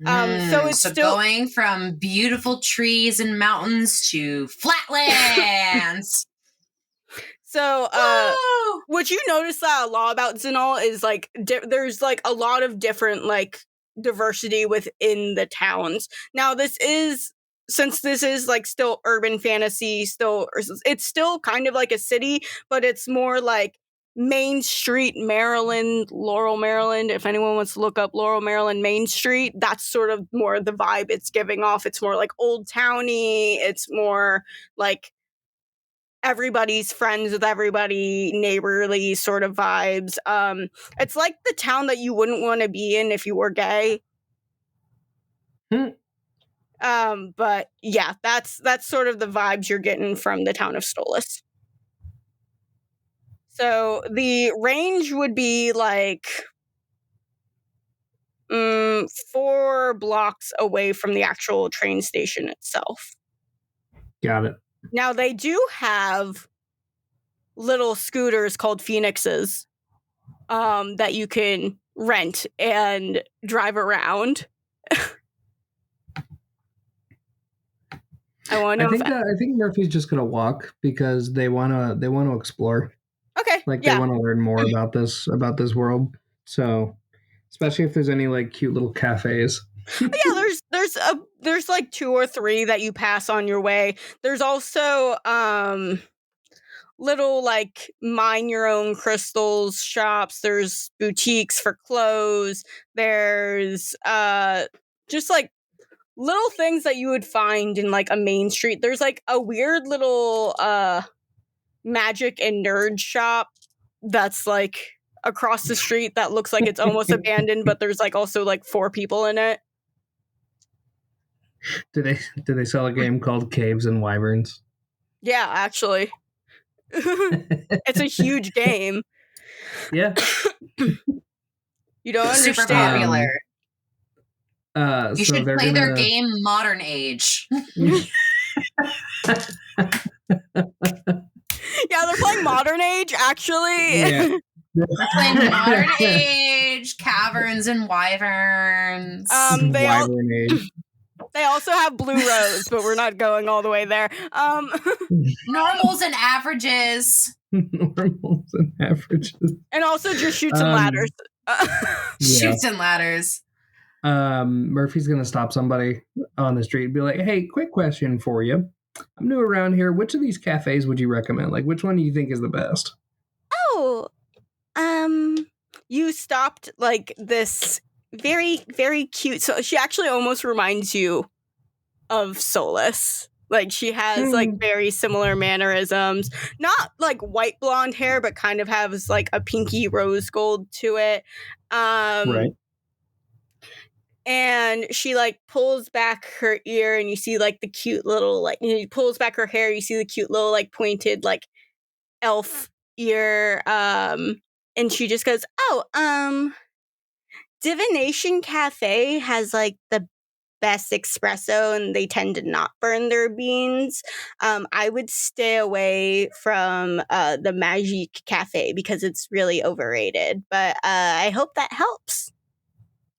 S1: So it's still
S2: going from beautiful trees and mountains to flatlands.
S1: So, what you notice a lot about Zinal is like there's like a lot of different like diversity within the towns. Now, since this is like still urban fantasy, it's still kind of like a city, but it's more like Main Street, Maryland, Laurel, Maryland. If anyone wants to look up Laurel, Maryland, Main Street, that's sort of more the vibe it's giving off. It's more like old towny. It's more like everybody's friends with everybody, neighborly sort of vibes. It's like the town that you wouldn't want to be in if you were gay. But yeah, that's sort of the vibes you're getting from the town of Stolas. So the range would be like 4 blocks away from the actual train station itself.
S3: Got it.
S1: Now they do have little scooters called Phoenixes that you can rent and drive around. I
S3: think Murphy's just gonna walk because they wanna explore.
S1: Okay.
S3: Like they want to learn more about this world. So, especially if there's any like cute little cafes.
S1: Yeah, there's like 2 or 3 that you pass on your way. There's also little like mine your own crystals shops. There's boutiques for clothes. There's just like little things that you would find in like a main street. There's like a weird little magic and nerd shop that's like across the street that looks like it's almost abandoned, but there's like also like 4 people in it.
S3: Do they sell a game called Caves and Wyverns?
S1: Yeah, actually. It's a huge game.
S3: Yeah.
S1: You don't understand.
S2: Super popular. You
S3: so
S2: should play their game Modern Age.
S1: Yeah, they're playing Modern Age, actually.
S3: Yeah.
S2: They're playing Modern Age, Caverns and Wyverns.
S3: Wyvern Age.
S1: They also have Blue Rose, but we're not going all the way there.
S2: Normals and averages.
S3: Normals and averages.
S1: And also just shoots and ladders.
S2: Shoots and ladders.
S3: Murphy's gonna stop somebody on the street and be like, "Hey, quick question for you. I'm new around here. Which of these cafes would you recommend? Like, which one do you think is the best?"
S1: Oh, you stopped like this very, very cute. So she actually almost reminds you of Solas. Like she has like very similar mannerisms. Not like white blonde hair, but kind of has like a pinky rose gold to it.
S3: Right.
S1: And she like pulls back her ear and you see like the cute little like pulls back her hair, you see the cute little like pointed like elf ear. And she just goes, "Oh, Divination Cafe has like the best espresso and they tend to not burn their beans, I would stay away from the Magique Cafe because it's really overrated. But I hope that helps.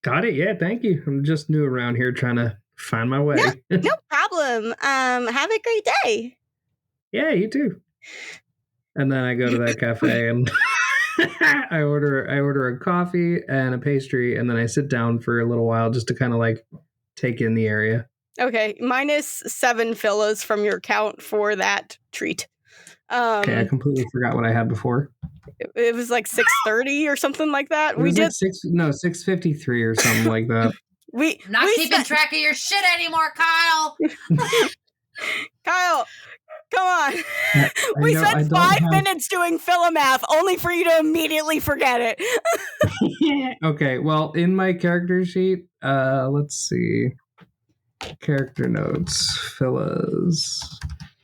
S3: Got it. Yeah, thank you. I'm just new around here trying to find my way.
S1: No problem. Have a great day.
S3: Yeah, you too. And then I go to that cafe and I order a coffee and a pastry, and then I sit down for a little while just to kind of like take in the area.
S1: Okay, -7 fillas from your count for that treat.
S3: Okay, I completely forgot what I had before.
S1: It was like 6:30 or something like that.
S3: It was like 6:53 or something like that.
S2: Not keeping track of your shit anymore, Kyle.
S1: Kyle, come on. We spent 5 minutes doing Philomath only for you to immediately forget it.
S3: Okay, well, in my character sheet, let's see. Character notes, Phyllis.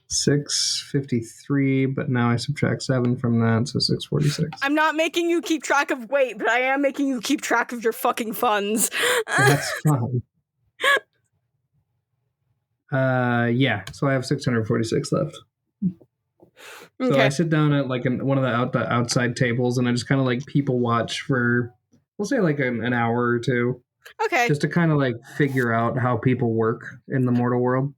S3: 6:53, but now I subtract 7 from that, so 6:46.
S1: I'm not making you keep track of weight, but I am making you keep track of your fucking funds.
S3: That's fine. Yeah, so I have 646 left. So
S1: Okay.
S3: I sit down at like one of the outside tables, and I just kind of like people watch for, we'll say like an hour or two.
S1: Okay.
S3: Just to kind of like figure out how people work in the mortal world.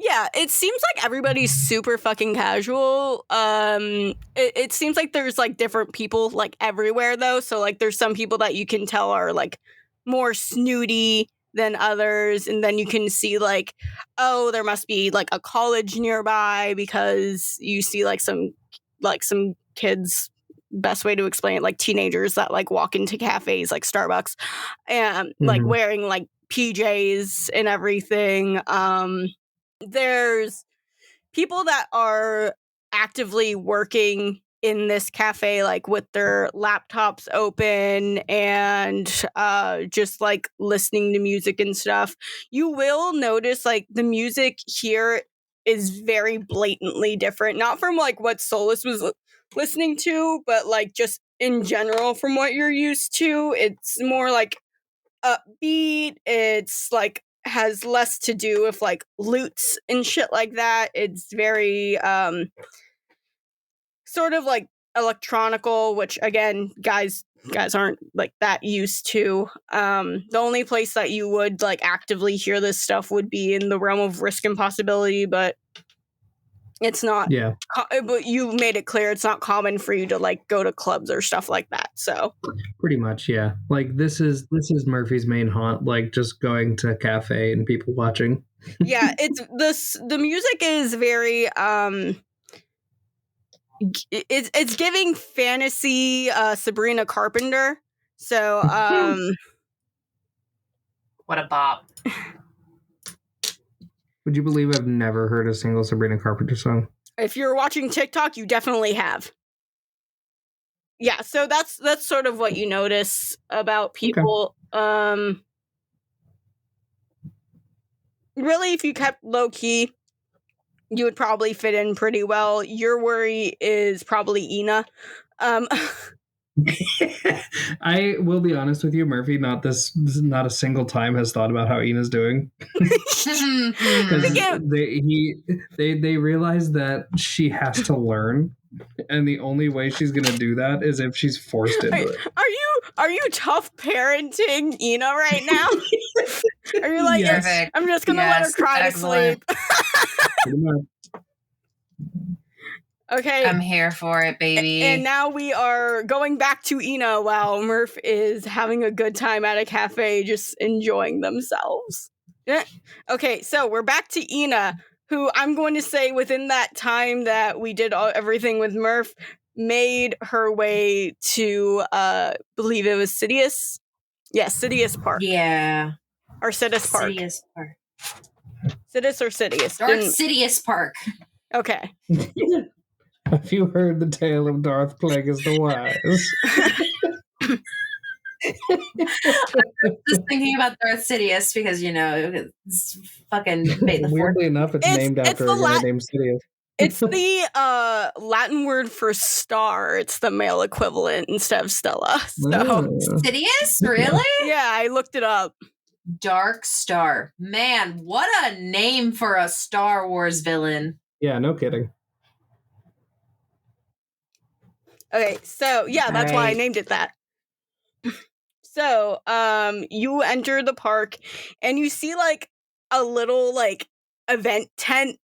S1: Yeah, it seems like everybody's super fucking casual. It seems like there's like different people like everywhere though. So like there's some people that you can tell are like more snooty than others, and then you can see like, oh, there must be like a college nearby because you see like some kids. Best way to explain it, like teenagers that like walk into cafes like Starbucks and like wearing like PJs and everything. There's people that are actively working in this cafe, like with their laptops open and just like listening to music and stuff. You will notice like the music here is very blatantly different, not from like what Solas was listening to, but like just in general from what you're used to. It's more like upbeat. It's like has less to do with like loots and shit like that. It's very sort of like electronical, which again, guys aren't like that used to. The only place that you would like actively hear this stuff would be in the realm of Risk and Possibility, but it's not.
S3: Yeah.
S1: But you made it clear it's not common for you to like go to clubs or stuff like that. So
S3: pretty much, yeah. Like this is Murphy's main haunt, like just going to a cafe and people watching.
S1: Yeah, the music is very it's giving fantasy Sabrina Carpenter. So
S2: what a bop.
S3: Would you believe I've never heard a single Sabrina Carpenter song?
S1: If you're watching TikTok, you definitely have. Yeah, so that's sort of what you notice about people. Okay. Really, if you kept low key, you would probably fit in pretty well. Your worry is probably Ina.
S3: I will be honest with you, Murphy. Not a single time has thought about how Ina's doing. They realize that she has to learn, and the only way she's gonna do that is if she's forced into it.
S1: Are you tough parenting Ina right now? Are you like, yes. I'm just gonna let her cry to sleep? Okay.
S2: I'm here for it, baby.
S1: And now we are going back to Ina while Murph is having a good time at a cafe, just enjoying themselves. Okay, so we're back to Ina, who I'm going to say within that time that we did everything with Murph, made her way to, believe it was Sidious? Yeah, Sidious Park.
S2: Yeah.
S1: Or Sidious Park.
S2: Sidious Park.
S1: Sidious or Sidious?
S2: Dark Sidious Park.
S1: Okay.
S3: Have you heard the tale of Darth Plagueis the Wise?
S2: Just thinking about Darth Sidious because, you know, it's fucking
S3: weirdly enough, it's named after a guy named Sidious.
S1: It's the Latin word for star. It's the male equivalent instead of Stella. So
S2: Sidious? Really?
S1: Yeah, I looked it up.
S2: Dark Star. Man, what a name for a Star Wars villain.
S3: Yeah, no kidding.
S1: Okay, so yeah, that's why I
S3: Right.
S1: named it that. So, you enter the park and you see like a little like event tent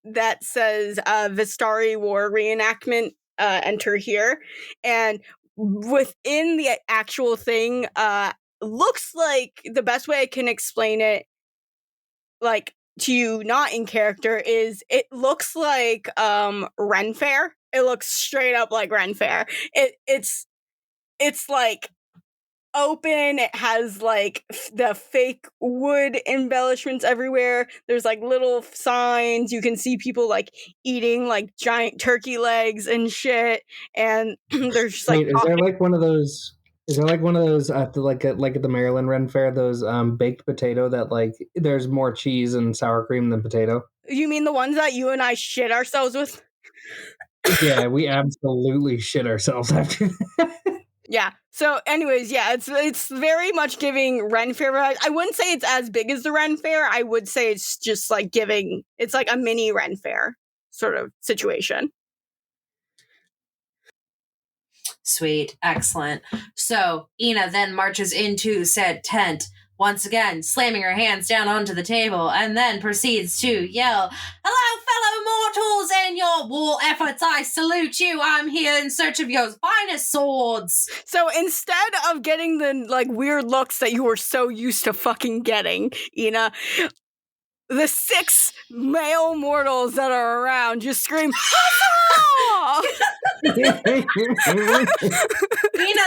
S1: that says Vistari War reenactment, enter here. And within the actual thing, looks like the best way I can explain it, like to you not in character, is it looks like Ren Fair. It looks straight up like Ren Fair. It's like open. It has like the fake wood embellishments everywhere. There's like little signs. You can see people like eating like giant turkey legs and shit. And there's just like
S3: Wait, is there like one of those? Is there like one of those at the like at the Maryland Ren Fair? Those baked potato that like there's more cheese and sour cream than potato.
S1: You mean the ones that you and I shit ourselves with?
S3: Yeah, we absolutely shit ourselves after that.
S1: Yeah. So, anyways, yeah, it's very much giving Ren Fair vibes. I wouldn't say it's as big as the Ren Fair. I would say it's just like giving. It's like a mini Ren Fair sort of situation.
S2: Sweet. Excellent. So Ina then marches into said tent, once again slamming her hands down onto the table, and then proceeds to yell, "Hello, fellow mortals and your war efforts. I salute you. I'm here in search of your finest swords."
S1: So instead of getting the like weird looks that you were so used to fucking getting, Ina, the 6 male mortals that are around just scream, "Huzzah!"
S2: Ina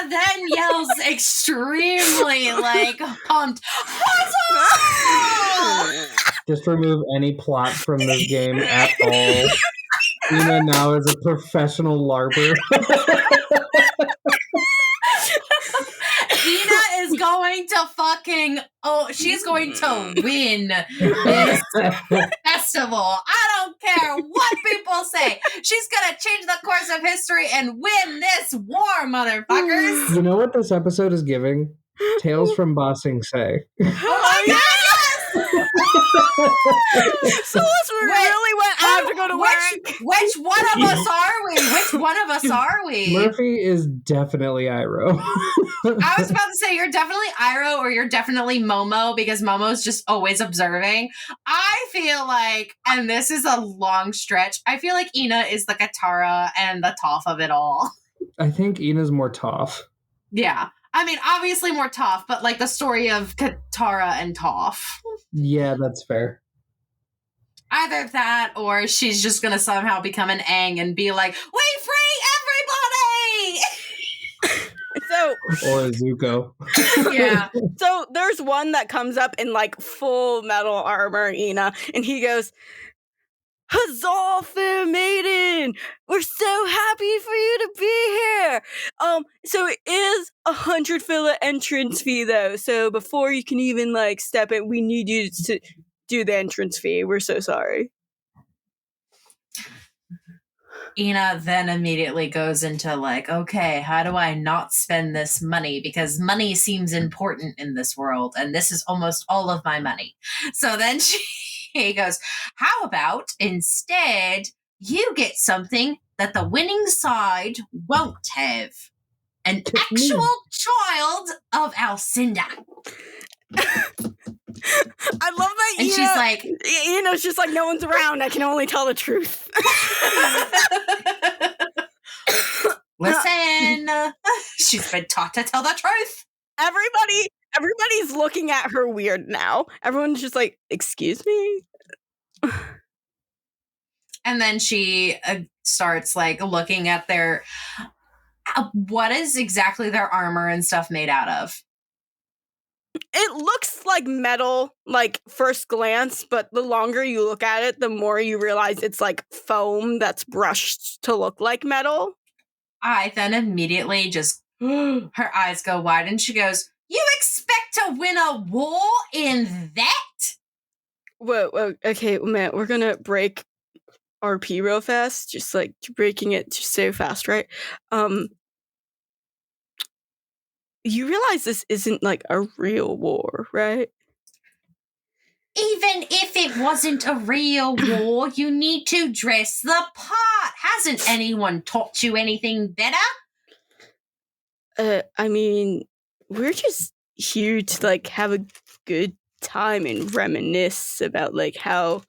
S2: then yells extremely like pumped, "Huzzah!"
S3: Just remove any plot from this game at all. Ina now is a professional LARPer.
S2: Ina is going to fucking she's going to win this festival. I don't care what people say. She's gonna change the course of history and win this war, motherfuckers.
S3: You know what this episode is giving? Tales from Ba Sing Se.
S1: Oh, yes! Solas, we really went out to go to work.
S2: Which one of us are we? Which one of us are we?
S3: Murphy is definitely Iroh.
S2: I was about to say you're definitely Iroh or you're definitely Momo, because Momo's just always observing. I feel like, and this is a long stretch, I feel like Ina is the Katara and the Toph of it all.
S3: I think Ina's more Toph.
S2: Yeah. I mean, obviously more Toph, but like the story of Katara and Toph.
S3: Yeah, that's fair.
S2: Either that, or she's just gonna somehow become an Aang and be like, "We free everybody!"
S1: So,
S3: or Zuko.
S2: Yeah.
S1: So there's one that comes up in like full metal armor, Ina, and he goes, "Huzzah, fair maiden! We're so happy for you to be here. So it is 100 filler entrance fee though. So before you can even like step in, we need you to do the entrance fee. We're so sorry."
S2: Ina then immediately goes into like, okay, how do I not spend this money? Because money seems important in this world, and this is almost all of my money. So then he goes, how about instead you get something that the winning side won't have? An actual child of Alcinda.
S1: I love that.
S2: And
S1: Ina,
S2: she's like,
S1: Ina's just like, no one's around. I can only tell the truth.
S2: Listen, she's been taught to tell the truth.
S1: Everybody's looking at her weird now. Everyone's just like, excuse me?
S2: And then she starts like looking at their what is exactly their armor and stuff made out of?
S1: It looks like metal, like first glance, but the longer you look at it, the more you realize it's like foam that's brushed to look like metal.
S2: I then immediately just her eyes go wide and she goes, "You expect to win a war in that?"
S1: Whoa, okay, man, we're gonna break RP real fast, just like breaking it just so fast, right? You realize this isn't like a real war, right?
S2: Even if it wasn't a real war, you need to dress the part. Hasn't anyone taught you anything better?
S1: I mean, we're just here to like have a good time and reminisce about like how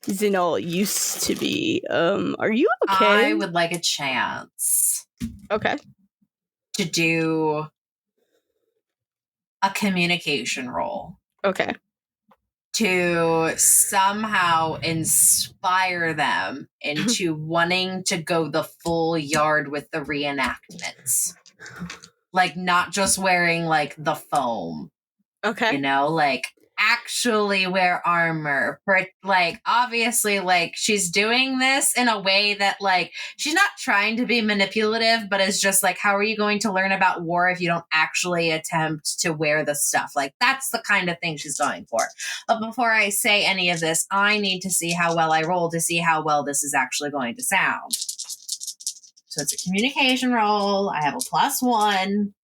S1: Zinal used to be. Are you okay?
S2: I would like a chance
S1: Okay.
S2: to do a communication roll
S1: Okay.
S2: to somehow inspire them into wanting to go the full yard with the reenactments. Like, not just wearing, like, the foam.
S1: Okay.
S2: You know, like, actually wear armor. Like, obviously, like, she's doing this in a way that, like, she's not trying to be manipulative, but is just like, how are you going to learn about war if you don't actually attempt to wear the stuff? Like, that's the kind of thing she's going for. But before I say any of this, I need to see how well I roll to see how well this is actually going to sound. So it's a communication roll. I have a +1.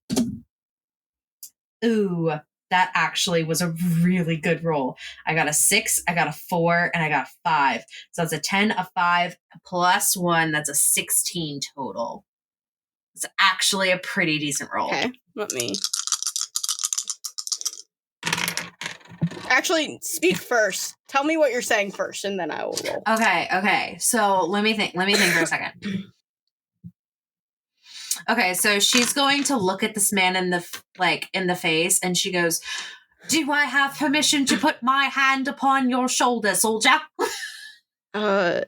S2: Ooh, that actually was a really good roll. I got a 6, I got a 4, and I got a 5. So it's a 10, a 5, +1. That's a 16 total. It's actually a pretty decent roll.
S1: Okay. Let me. Actually, speak first. Tell me what you're saying first, and then I will roll.
S2: Okay. So let me think for a second. Okay, so she's going to look at this man in the face, and she goes, "Do I have permission to put my hand upon your shoulder, soldier?"
S1: I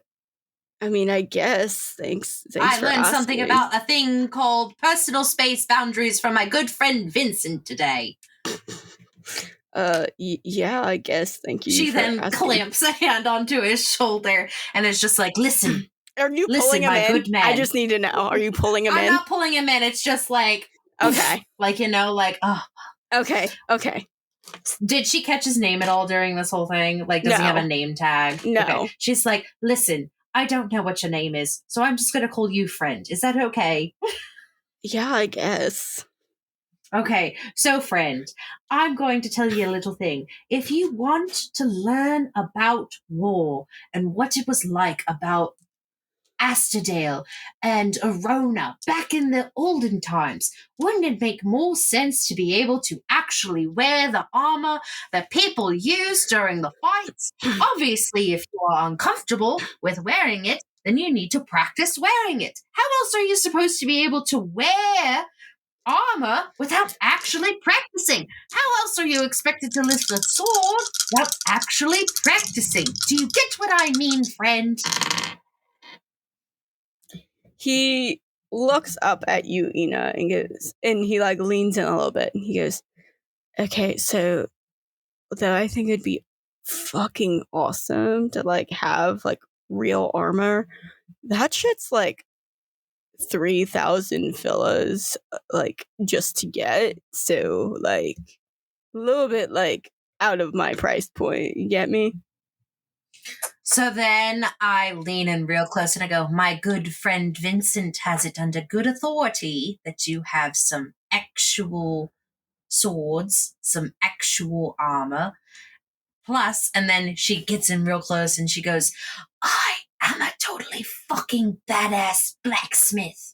S1: mean, I guess. Thanks
S2: I
S1: for
S2: learned
S1: asking.
S2: something about a thing called personal space boundaries from my good friend Vincent today.
S1: Yeah, I guess. Thank you.
S2: She
S1: for
S2: then
S1: asking.
S2: clamps a hand onto his shoulder and is just like, "Listen,
S1: Are you
S2: listen,
S1: pulling him
S2: my
S1: in?
S2: good man."
S1: I just need to know. Are you pulling him
S2: I'm
S1: in?
S2: not pulling him in. It's just like,
S1: Okay.
S2: like, you know, like, oh.
S1: Okay.
S2: Did she catch his name at all during this whole thing? Like, does he have a name tag?
S1: No.
S2: Okay. She's like, "Listen, I don't know what your name is, so I'm just going to call you friend. Is that okay?"
S1: Yeah, I guess.
S2: Okay, so friend, I'm going to tell you a little thing. If you want to learn about war and what it was like about Asterdale and Arona back in the olden times, wouldn't it make more sense to be able to actually wear the armor that people used during the fights? Obviously, if you are uncomfortable with wearing it, then you need to practice wearing it. How else are you supposed to be able to wear armor without actually practicing? How else are you expected to lift the sword without actually practicing? Do you get what I mean, friend?
S1: He looks up at you, Ina, and goes, and he like leans in a little bit, and he goes, "Okay, so though I think it'd be fucking awesome to like have like real armor, that shit's like 3,000 villas, like just to get. So like a little bit like out of my price point. You get me?"
S2: So then I lean in real close and I go, "My good friend Vincent has it under good authority that you have some actual swords, some actual armor. Plus," and then she gets in real close and she goes, "I am a totally fucking badass blacksmith."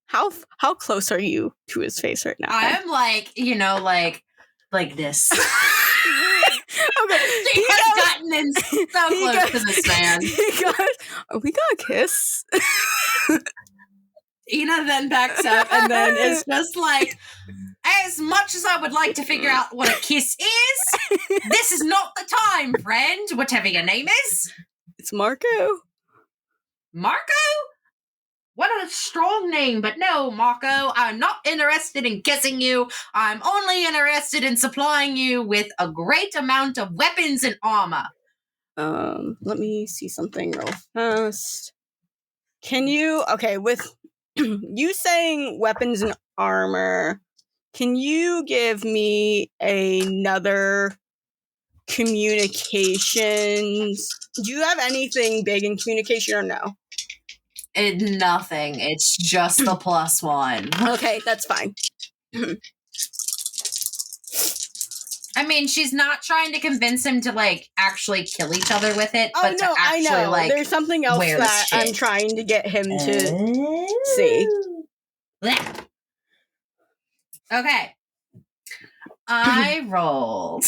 S1: How close are you to his face right now?
S2: I'm like, you know, like this.
S1: Okay.
S2: She has gotten in so close to this man.
S1: He goes, "Are we gonna kiss?"
S2: Ina then backs up and then it's just like, as much as I would like to figure out what a kiss is, this is not the time, friend, whatever your name is.
S1: It's Marco.
S2: Marco? What a strong name, but no, Marco, I'm not interested in kissing you. I'm only interested in supplying you with a great amount of weapons and armor.
S1: Let me see something real fast. Can you, okay, with you saying weapons and armor, can you give me another communications? Do you have anything big in communication or no?
S2: Nothing. It's just the +1.
S1: Okay, that's fine.
S2: I mean, she's not trying to convince him to like actually kill each other with it,
S1: Oh
S2: but
S1: no,
S2: to actually
S1: I know.
S2: like
S1: There's something else
S2: wear the
S1: that I'm
S2: shit.
S1: trying to get him to see.
S2: Blech. Okay. I rolled,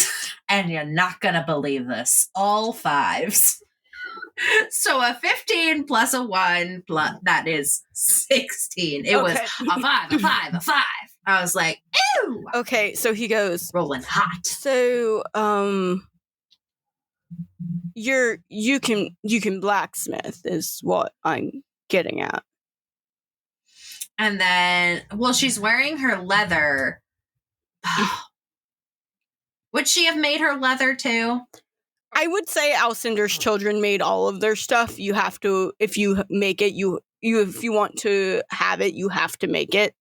S2: and you're not gonna believe this, all 5s. So a 15 plus a 1 plus that is 16. It was
S1: Okay.
S2: a 5, a 5, a 5. I was like, ew.
S1: Okay, so he goes,
S2: Rolling hot.
S1: so you can blacksmith is what I'm getting at.
S2: And then, well, she's wearing her leather. Would she have made her leather too?
S1: I would say Alcinder's children made all of their stuff. You have to, if you make it, you if you want to have it, you have to make it.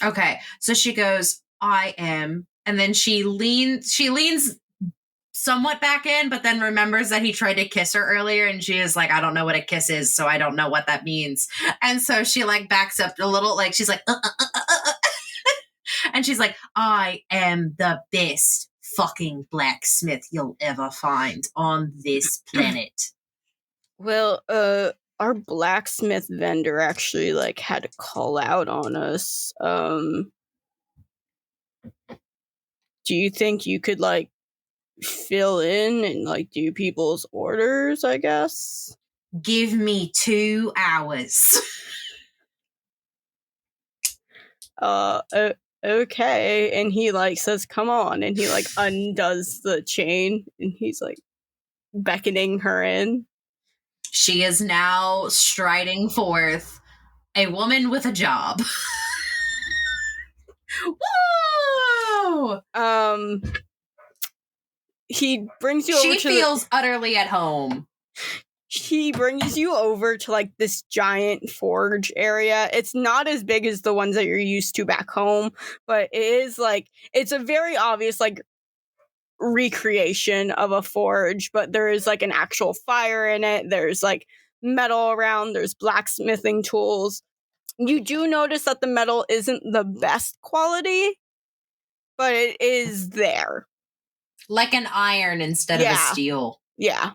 S2: Okay, so she goes, I am, and then she leans somewhat back in, but then remembers that he tried to kiss her earlier, and she is like, I don't know what a kiss is, so I don't know what that means. And so she like backs up a little, like she's like, and she's like, I am the best fucking blacksmith you'll ever find on this planet.
S1: Well, our blacksmith vendor actually like had to call out on us. Do you think you could like fill in and like do people's orders, I guess?
S2: Give me 2 hours.
S1: Okay. And he like says, come on, and he like undoes the chain and he's like beckoning her in.
S2: She is now striding forth, a woman with a job. Woo!
S1: He brings you
S2: She
S1: over to
S2: feels utterly at home.
S1: he brings you over to like this giant forge area. It's not as big as the ones that you're used to back home, but it is like it's a very obvious like recreation of a forge, but there is like an actual fire in it. There's like metal around, there's blacksmithing tools. You do notice that the metal isn't the best quality, but it is there.
S2: Like an iron instead of a steel.
S1: Yeah.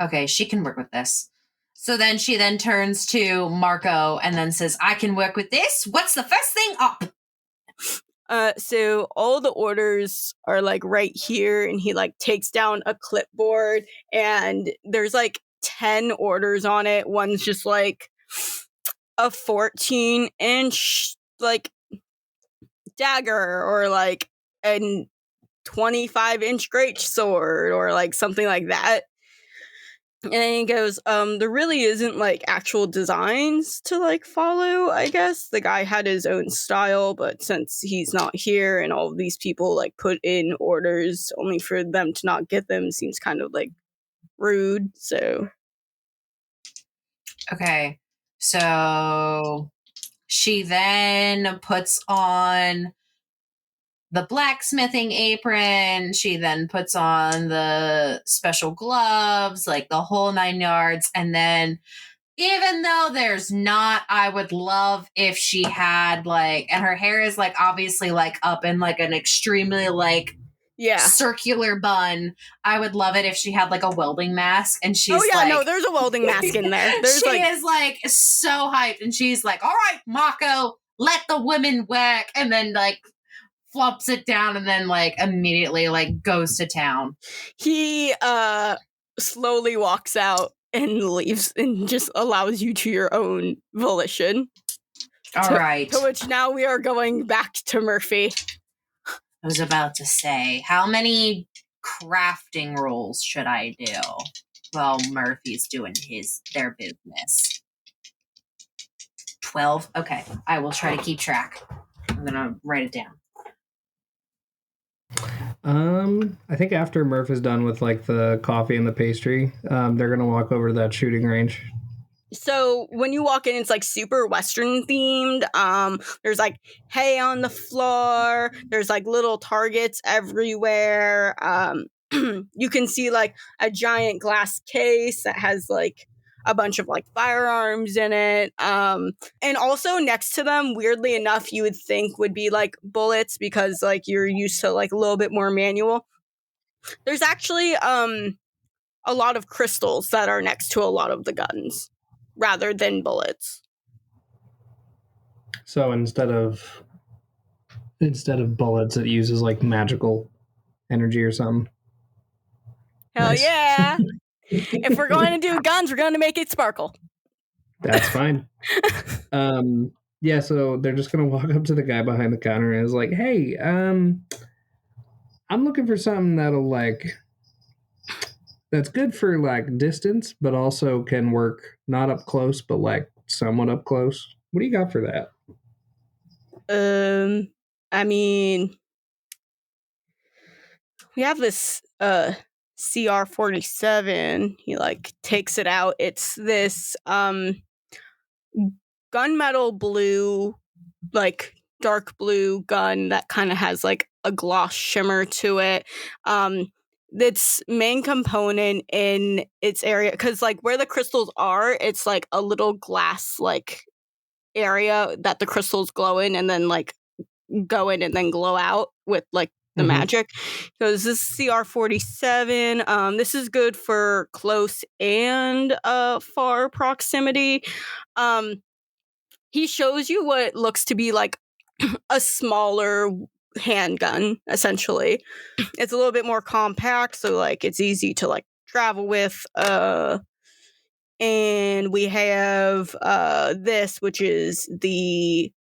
S2: Okay, she can work with this. So then she then turns to Marco and then says, I can work with this. What's the first thing up?
S1: So all the orders are like right here, and he like takes down a clipboard, and there's like 10 orders on it. One's just like a 14-inch like dagger, or like a 25-inch great sword, or like something like that. And then he goes, there really isn't like actual designs to like follow, I guess. The guy had his own style, but since he's not here and all of these people like put in orders only for them to not get them, seems kind of like rude. So
S2: Okay. So she then puts on the blacksmithing apron. She then puts on the special gloves, like the whole 9 yards. And then, even though there's not, I would love if she had like, and her hair is like obviously like up in like an extremely like circular bun. I would love it if she had like a welding mask, and she's
S1: no, there's a welding mask in there. There's
S2: she is like so hyped, and she's like, all right, Mako, let the women work, and then like flops it down, and then like immediately like goes to town.
S1: He slowly walks out and leaves and just allows you to your own volition.
S2: All right.
S1: To which now we are going back to Murphy.
S2: I was about to say, how many crafting rolls should I do? Well, Murphy's doing their business. 12? Okay, I will try to keep track. I'm gonna write it down.
S3: I think after Murph is done with like the coffee and the pastry, they're gonna walk over to that shooting range.
S1: So when you walk in, it's like super Western themed. There's like hay on the floor. There's like little targets everywhere. You can see like a giant glass case that has like a bunch of like firearms in it. And also next to them, weirdly enough, you would think would be like bullets because like you're used to like a little bit more manual. There's actually a lot of crystals that are next to a lot of the guns rather than bullets.
S3: So instead of bullets, it uses like magical energy or something.
S1: Hell
S3: Nice.
S1: yeah. If we're going to do guns, we're going to make it sparkle.
S3: That's fine. Yeah, so they're just gonna walk up to the guy behind the counter and is like, "Hey, I'm looking for something that's good for like distance, but also can work not up close, but like somewhat up close. What do you got for that?"
S1: I mean, we have this CR-47. He like takes it out. It's this gunmetal blue, like dark blue gun that kind of has like a gloss shimmer to it. Its main component in its area, because like where the crystals are, it's like a little glass like area that the crystals glow in and then like go in and then glow out with like the magic. So this is CR-47. This is good for close and far proximity. He shows you what looks to be like a smaller handgun, essentially. It's a little bit more compact, so like it's easy to like travel with. And we have this, which is the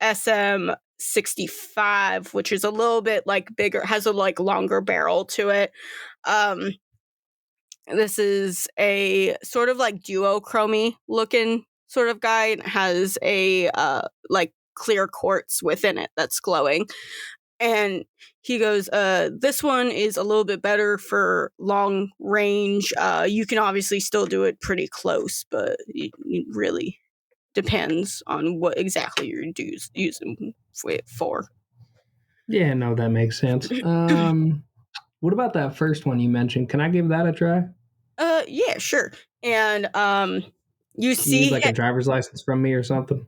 S1: SM-65, which is a little bit like bigger, has a like longer barrel to it. This is a sort of like duochromy looking sort of guy, and has a like clear quartz within it that's glowing. And he goes, this one is a little bit better for long range. You can obviously still do it pretty close, but it really depends on what exactly you're using it for.
S3: Yeah, no, that makes sense. What about that first one you mentioned? Can I give that a try?
S1: Yeah, sure. And you
S3: Can
S1: see
S3: you need like a driver's license from me or something?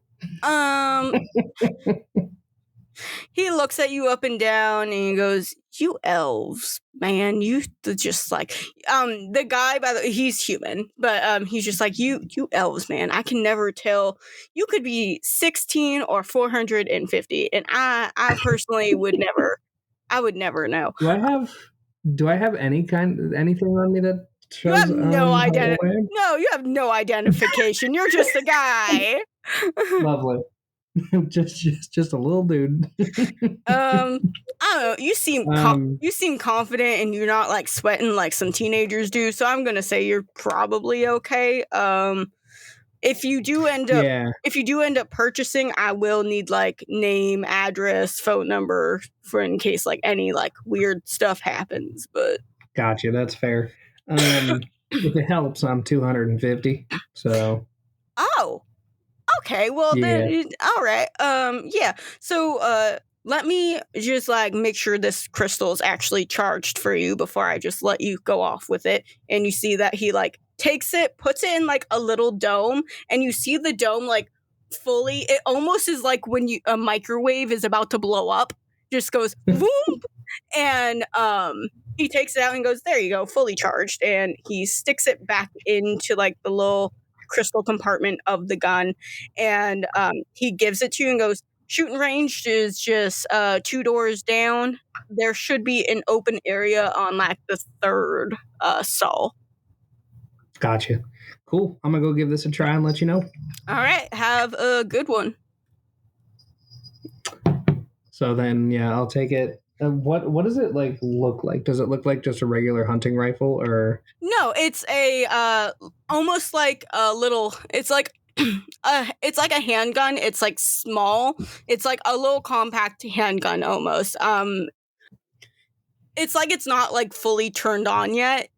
S1: He looks at you up and down and he goes, "You elves, man, you just like the guy by the he's human, but he's just like you elves, man. I can never tell. You could be 16 or 450, and I personally would never. I would never know.
S3: Do I have anything on me that
S1: You have
S3: shows
S1: no
S3: how old I am?
S1: No, you have no identification. You're just a guy."
S3: Lovely. just a little dude.
S1: I don't know. You seem confident, and you're not like sweating like some teenagers do. So I'm gonna say you're probably okay. If you do end up purchasing, I will need like name, address, phone number for in case like any like weird stuff happens. But
S3: Gotcha, that's fair. If it helps, I'm 250. So
S1: oh, okay. Well
S3: yeah.
S1: then, all right. Yeah. So let me just like make sure this crystal is actually charged for you before I just let you go off with it. And you see that he like takes it, puts it in like a little dome, and you see the dome like fully. It almost is like when a microwave is about to blow up, just goes boom, and he takes it out and goes, "There you go, fully charged." And he sticks it back into like the little crystal compartment of the gun, and he gives it to you and goes, "Shooting range is just 2 doors down. There should be an open area on like the third stall."
S3: Gotcha. Cool. I'm gonna go give this a try and let you know.
S1: All right, have a good one.
S3: So then, yeah, I'll take it. What does it like look like? Does it look like just a regular hunting rifle, or
S1: No, it's a almost like a little. It's like it's like a handgun. It's like small. It's like a little compact handgun almost. It's like it's not like fully turned on yet.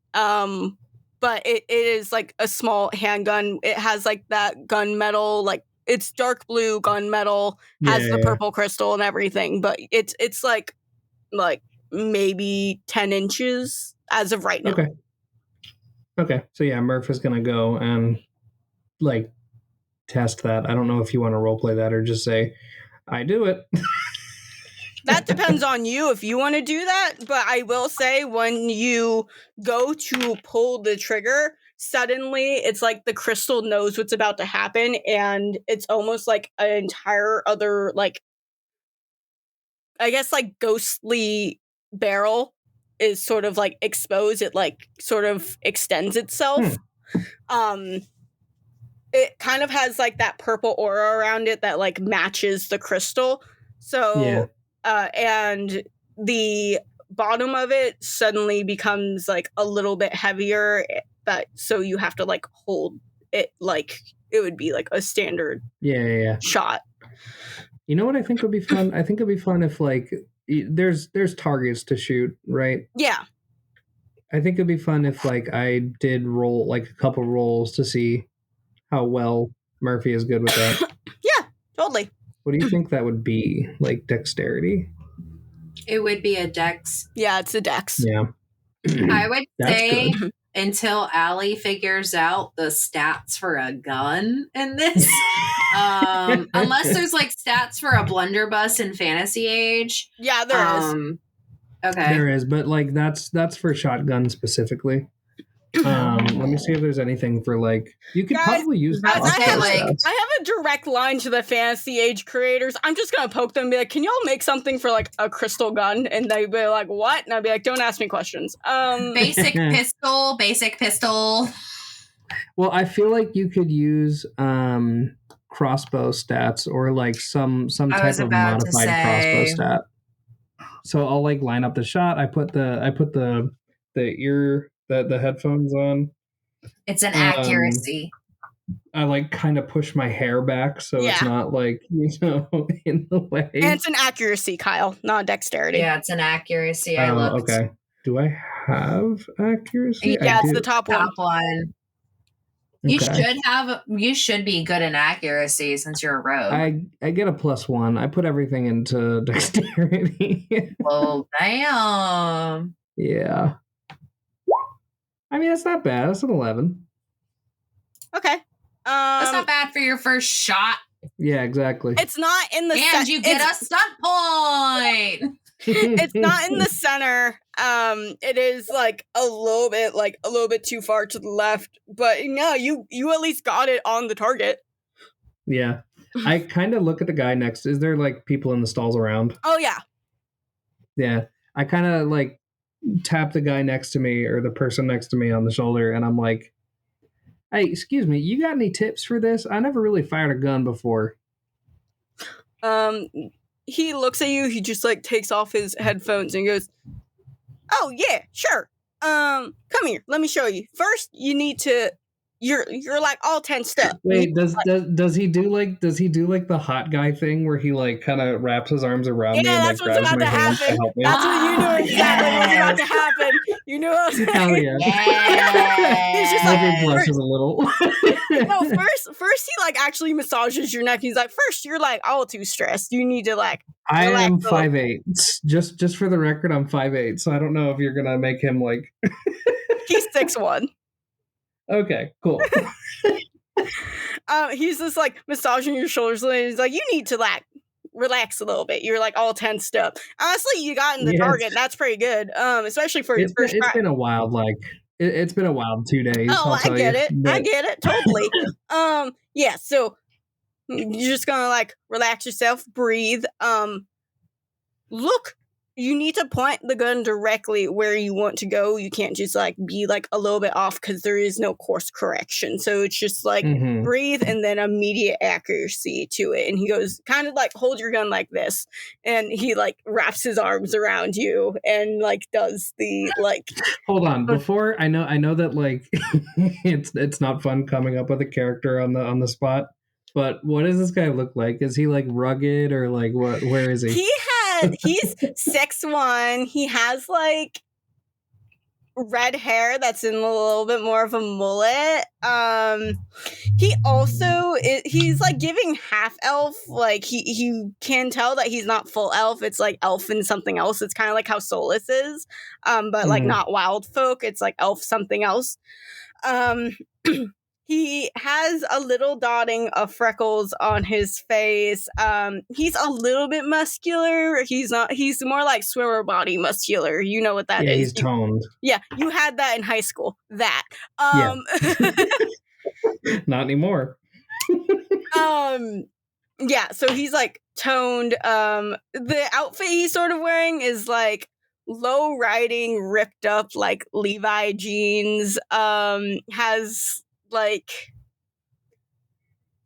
S1: But it is like a small handgun. It has like that gunmetal, like it's dark blue gunmetal, has the purple crystal and everything. But it's like maybe 10 inches as of right now.
S3: Okay. Okay, so yeah, Murph is gonna go and like test that. I don't know if you want to roleplay that or just say, "I do it."
S1: That depends on you if you want to do that, but I will say when you go to pull the trigger, suddenly it's like the crystal knows what's about to happen, and it's almost like an entire other, like, I guess, like, ghostly barrel is sort of like exposed. It like sort of extends itself. It kind of has like that purple aura around it that like matches the crystal. So and the bottom of it suddenly becomes like a little bit heavier, but so you have to like hold it like it would be like a standard shot.
S3: You know what I think would be fun? I think it'd be fun if like there's targets to shoot, right?
S1: Yeah.
S3: I think it'd be fun if like I did roll like a couple rolls to see how well Murphy is good with that.
S1: Yeah, totally.
S3: What do you think that would be? Like dexterity?
S2: It would be a dex.
S1: Yeah, it's a dex.
S3: Yeah.
S2: I would say until Allie figures out the stats for a gun in this. Unless there's like stats for a blunderbuss in Fantasy Age.
S1: Yeah, there is.
S2: Okay.
S3: There is, but like that's for shotgun specifically. Let me see if there's anything for like you could probably use that.
S1: I have a direct line to the Fantasy Age creators. I'm just gonna poke them and be like, "Can y'all make something for like a crystal gun?" And they'd be like, "What?" And I'd be like, "Don't ask me questions."
S2: Basic pistol.
S3: Well, I feel like you could use crossbow stats or like some type of modified crossbow stat. So I'll like line up the shot. I put the ear the headphones on.
S2: It's an accuracy.
S3: I like kind of push my hair back so it's not like, in the way.
S1: And it's an accuracy, Kyle, not dexterity.
S2: Yeah, it's an accuracy. I looked.
S3: Okay. Do I have accuracy?
S1: Yeah, it's the top one.
S3: Okay.
S2: You should be good in accuracy since you're a rogue.
S3: I get a +1. I put everything into dexterity.
S2: Well, damn.
S3: Yeah. I mean, that's not bad. That's an 11.
S1: Okay.
S2: That's not bad for your first shot.
S3: Yeah, exactly.
S1: It's not in the
S2: and you get a stunt point.
S1: It's not in the center. It is like a little bit too far to the left, but no, you at least got it on the target.
S3: Yeah. I kind of look at the guy next. Is there like people in the stalls around?
S1: Oh yeah.
S3: Yeah. I kind of like tap the guy next to me or the person next to me on the shoulder, and I'm like, "Hey, excuse me, you got any tips for this? I never really fired a gun before."
S1: He looks at you, he just like takes off his headphones and goes, "Oh yeah, sure. Come here, let me show you. First, you need to you're like all tensed up."
S3: Wait, does he do like the hot guy thing where he like kind of wraps his arms around me and like grabs my hand to help me?
S1: That's what you knew exactly what's about to happen. You knew what I was saying.
S3: Yeah.
S1: He's just
S3: like blushes a little.
S1: No, first he like actually massages your neck. He's like, first you're like all too stressed. You need to like.
S3: I am 5'8". Just for the record, I'm 5'8". So I don't know if you're gonna make him like.
S1: He's 6'1".
S3: Okay, cool.
S1: He's just like massaging your shoulders, and he's like, "You need to like relax a little bit. You're like all tensed up." Honestly, you got in the target. That's pretty good. Especially for your first try.
S3: It's been a wild it's been a wild 2 days.
S1: Oh, I get it totally. Yeah. So you're just gonna like relax yourself, breathe. Look. You need to point the gun directly where you want to go. You can't just like be like a little bit off because there is no course correction. So it's just like breathe and then immediate accuracy to it. And he goes, kind of like hold your gun like this. And he like wraps his arms around you and like does the like.
S3: Hold on, before I know that like it's not fun coming up with a character on the spot. But what does this guy look like? Is he like rugged or like what? Where is he?
S1: He's 6'1". He has like red hair that's in a little bit more of a mullet. He also he's like giving half elf. Like he can tell that he's not full elf. It's like elf and something else. It's kind of like how Solas is, but like not wild folk. It's like elf something else. He has a little dotting of freckles on his face. He's a little bit muscular. He's more like swimmer body muscular. You know what that is.
S3: He's toned.
S1: Yeah, you had that in high school. That.
S3: Not anymore.
S1: Yeah, so he's like toned. The outfit he's sort of wearing is like low riding, ripped up like Levi jeans. Has like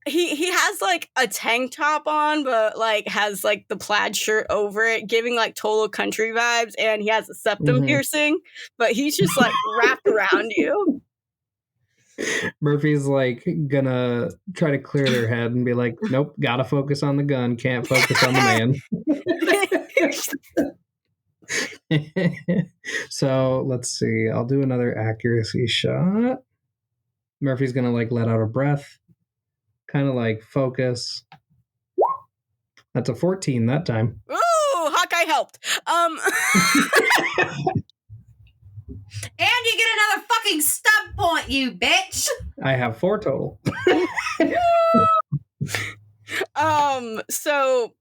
S1: he has like a tank top on, but like has like the plaid shirt over it, giving like total country vibes, and he has a septum piercing, but he's just like wrapped around you.
S3: Murphy's like gonna try to clear their head and be like, nope, gotta focus on the gun, can't focus on the man. So let's see, I'll do another accuracy shot. Murphy's gonna like let out a breath, kind of like focus. That's a 14 that time.
S1: Ooh, Hawkeye helped.
S2: And you get another fucking stub point, you bitch.
S3: I have 4 total.
S1: So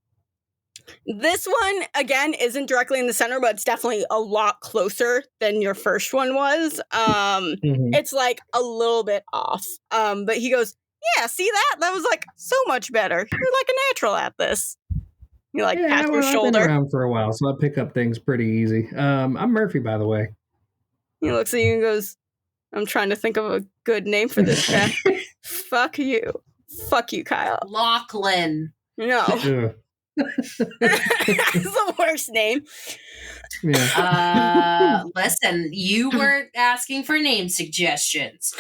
S1: this one again isn't directly in the center, but it's definitely a lot closer than your first one was. It's like a little bit off. But he goes, yeah, see that? That was like so much better. You're like a natural at this. You like pat your shoulder.
S3: I've been around for a while, so I pick up things pretty easy. I'm Murphy, by the way.
S1: He looks at you and goes, I'm trying to think of a good name for this guy. Fuck you. Fuck you, Kyle.
S2: Lachlan.
S1: No. That's the worst name.
S3: Yeah.
S2: Listen, you weren't asking for name suggestions.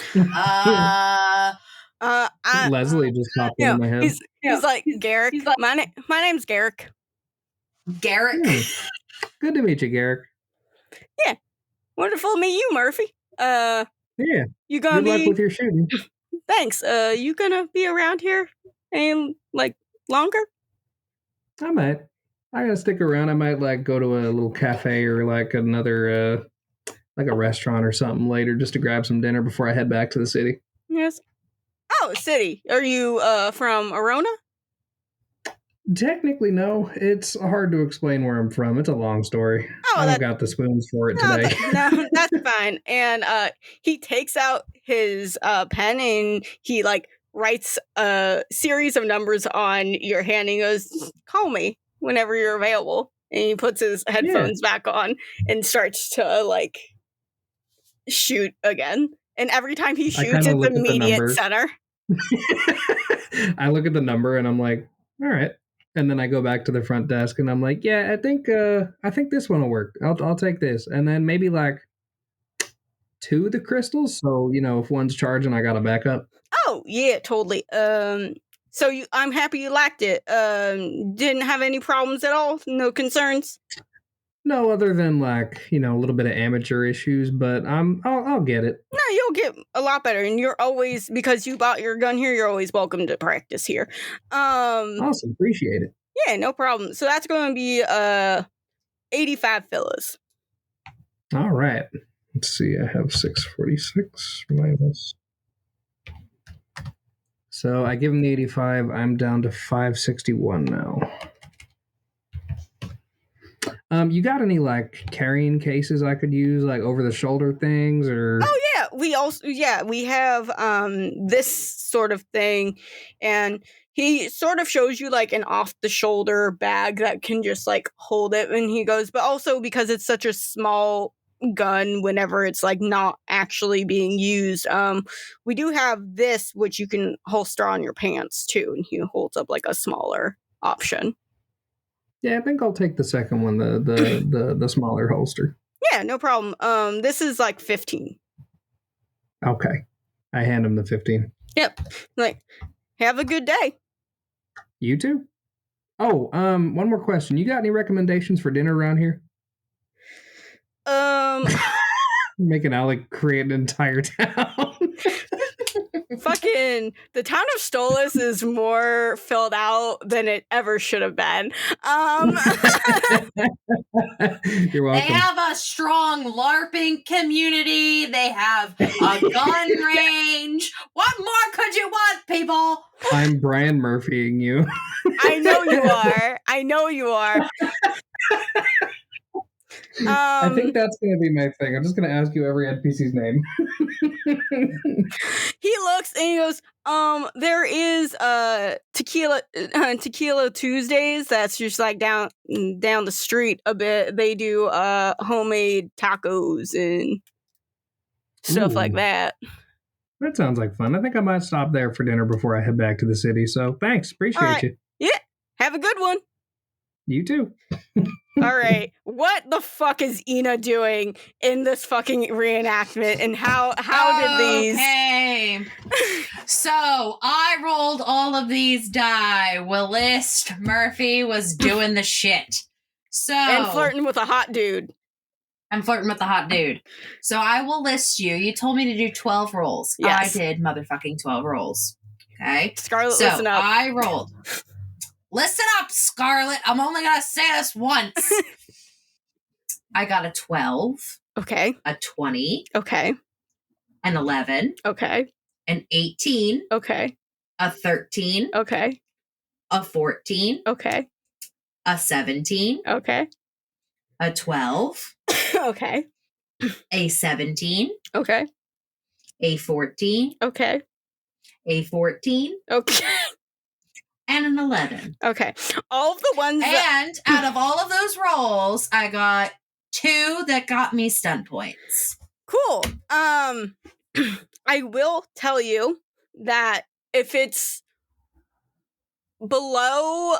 S3: Leslie just popped into my head.
S1: He's like, Garrick. My name's Garrick.
S2: Garrick.
S3: Good to meet you, Garrick.
S1: Yeah. Wonderful to meet you, Murphy.
S3: Yeah.
S1: You gonna
S3: Good luck with your shooting.
S1: Thanks. You gonna be around here any like longer?
S3: I might. I gotta stick around. I might like go to a little cafe or like another like a restaurant or something later just to grab some dinner before I head back to the city.
S1: Yes. Oh, city. Are you from Arona?
S3: Technically, no. It's hard to explain where I'm from. It's a long story. I don't got the spoons for it today.
S1: That's fine. And he takes out his pen and he like writes a series of numbers on your hand. And he goes, "Call me whenever you're available." And he puts his headphones back on and starts to like shoot again. And every time he shoots, it's immediate center.
S3: I look at the number and I'm like, all right. And then I go back to the front desk and I'm like, yeah, I think this one will work. I'll take this. And then maybe like 2 of the crystals. So, you know, if one's charging, I got a backup.
S1: Oh, yeah, totally. So I'm happy you liked it. Didn't have any problems at all? No concerns?
S3: No, other than like, you know, a little bit of amateur issues, but I'll get it.
S1: No, you'll get a lot better, and you're always, because you bought your gun here, you're always welcome to practice here.
S3: Awesome, appreciate it.
S1: Yeah, no problem. So that's going to be 85 fellas.
S3: All right. Let's see. I have 646 minus. So I give him the 85. I'm down to 561 now. You got any like carrying cases I could use, like over the shoulder things, or?
S1: Oh yeah, we have this sort of thing, and he sort of shows you like an off the shoulder bag that can just like hold it, and he goes, but also because it's such a small gun, whenever it's like not actually being used, we do have this which you can holster on your pants too, and he holds up like a smaller option.
S3: Yeah, I think I'll take the second one, the smaller holster.
S1: Yeah, no problem. This is like 15.
S3: Okay. I hand him the 15.
S1: Yep. Like, have a good day.
S3: You too. Oh, one more question. You got any recommendations for dinner around here?
S1: Making
S3: Alec create an entire town.
S1: Fucking the town of Stolas is more filled out than it ever should have been.
S3: You're welcome.
S2: They have a strong LARPing community. They have a gun range. What more could you want, people?
S3: I'm Brian Murphying you.
S1: I know you are. I know you are.
S3: I think that's going to be my thing. I'm just going to ask you every NPC's name.
S1: He looks and he goes, there is tequila Tuesdays. That's just like down the street a bit. They do homemade tacos and stuff like
S3: Ooh.
S1: that.
S3: That sounds like fun. I think I might stop there for dinner before I head back to the city. So thanks. Appreciate
S1: All right.
S3: you.
S1: Yeah. Have a good one.
S3: You too.
S1: All right. What the fuck is Ina doing in this fucking reenactment? And how did these...
S2: Okay. So I rolled all of these die. Willist Murphy was doing the shit. So
S1: And flirting with a hot dude.
S2: I'm flirting with the hot dude. So I will list you. You told me to do 12 rolls.
S1: Yes.
S2: I did motherfucking 12 rolls. Okay.
S1: Scarlet,
S2: So
S1: listen up.
S2: I rolled. Listen up, Scarlet. I'm only going to say this once. I got a 12,
S1: Okay.
S2: a 20,
S1: Okay.
S2: an 11,
S1: Okay.
S2: an 18,
S1: Okay.
S2: a 13,
S1: Okay.
S2: a 14,
S1: Okay.
S2: a 17,
S1: Okay.
S2: a 12,
S1: Okay.
S2: a 17,
S1: Okay.
S2: a 14,
S1: Okay.
S2: a 14,
S1: Okay.
S2: and an 11.
S1: Okay. All of the ones that...
S2: And out of all of those rolls, I got 2 that got me stun points.
S1: Cool. I will tell you that if it's below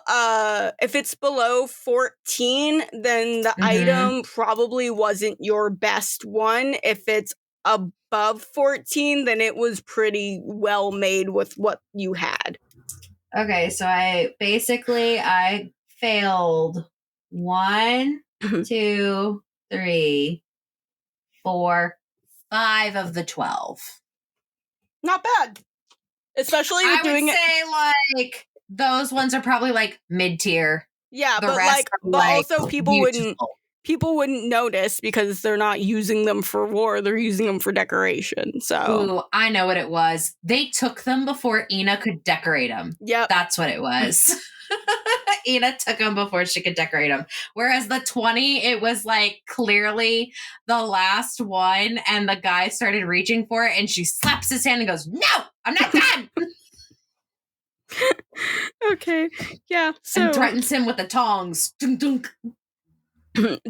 S1: 14, then the item probably wasn't your best one. If it's above 14, then it was pretty well made with what you had.
S2: Okay, so I failed 1, 2, 3, 4, 5 of the 12.
S1: Not bad. Especially with doing
S2: I would say like those ones are probably like mid-tier.
S1: Yeah,
S2: The
S1: but
S2: rest
S1: like,
S2: are,
S1: but
S2: like,
S1: also people
S2: beautiful.
S1: wouldn't notice because they're not using them for war; they're using them for decoration. So,
S2: Ooh, I know what it was. They took them before Ina could decorate them.
S1: yep,
S2: That's what it was. Ina took them before she could decorate them. Whereas the 20, it was like clearly the last one, and the guy started reaching for it, and she slaps his hand and goes, "No, I'm not done."
S1: Okay, yeah. So
S2: And threatens him with the tongs. Dunk, dunk.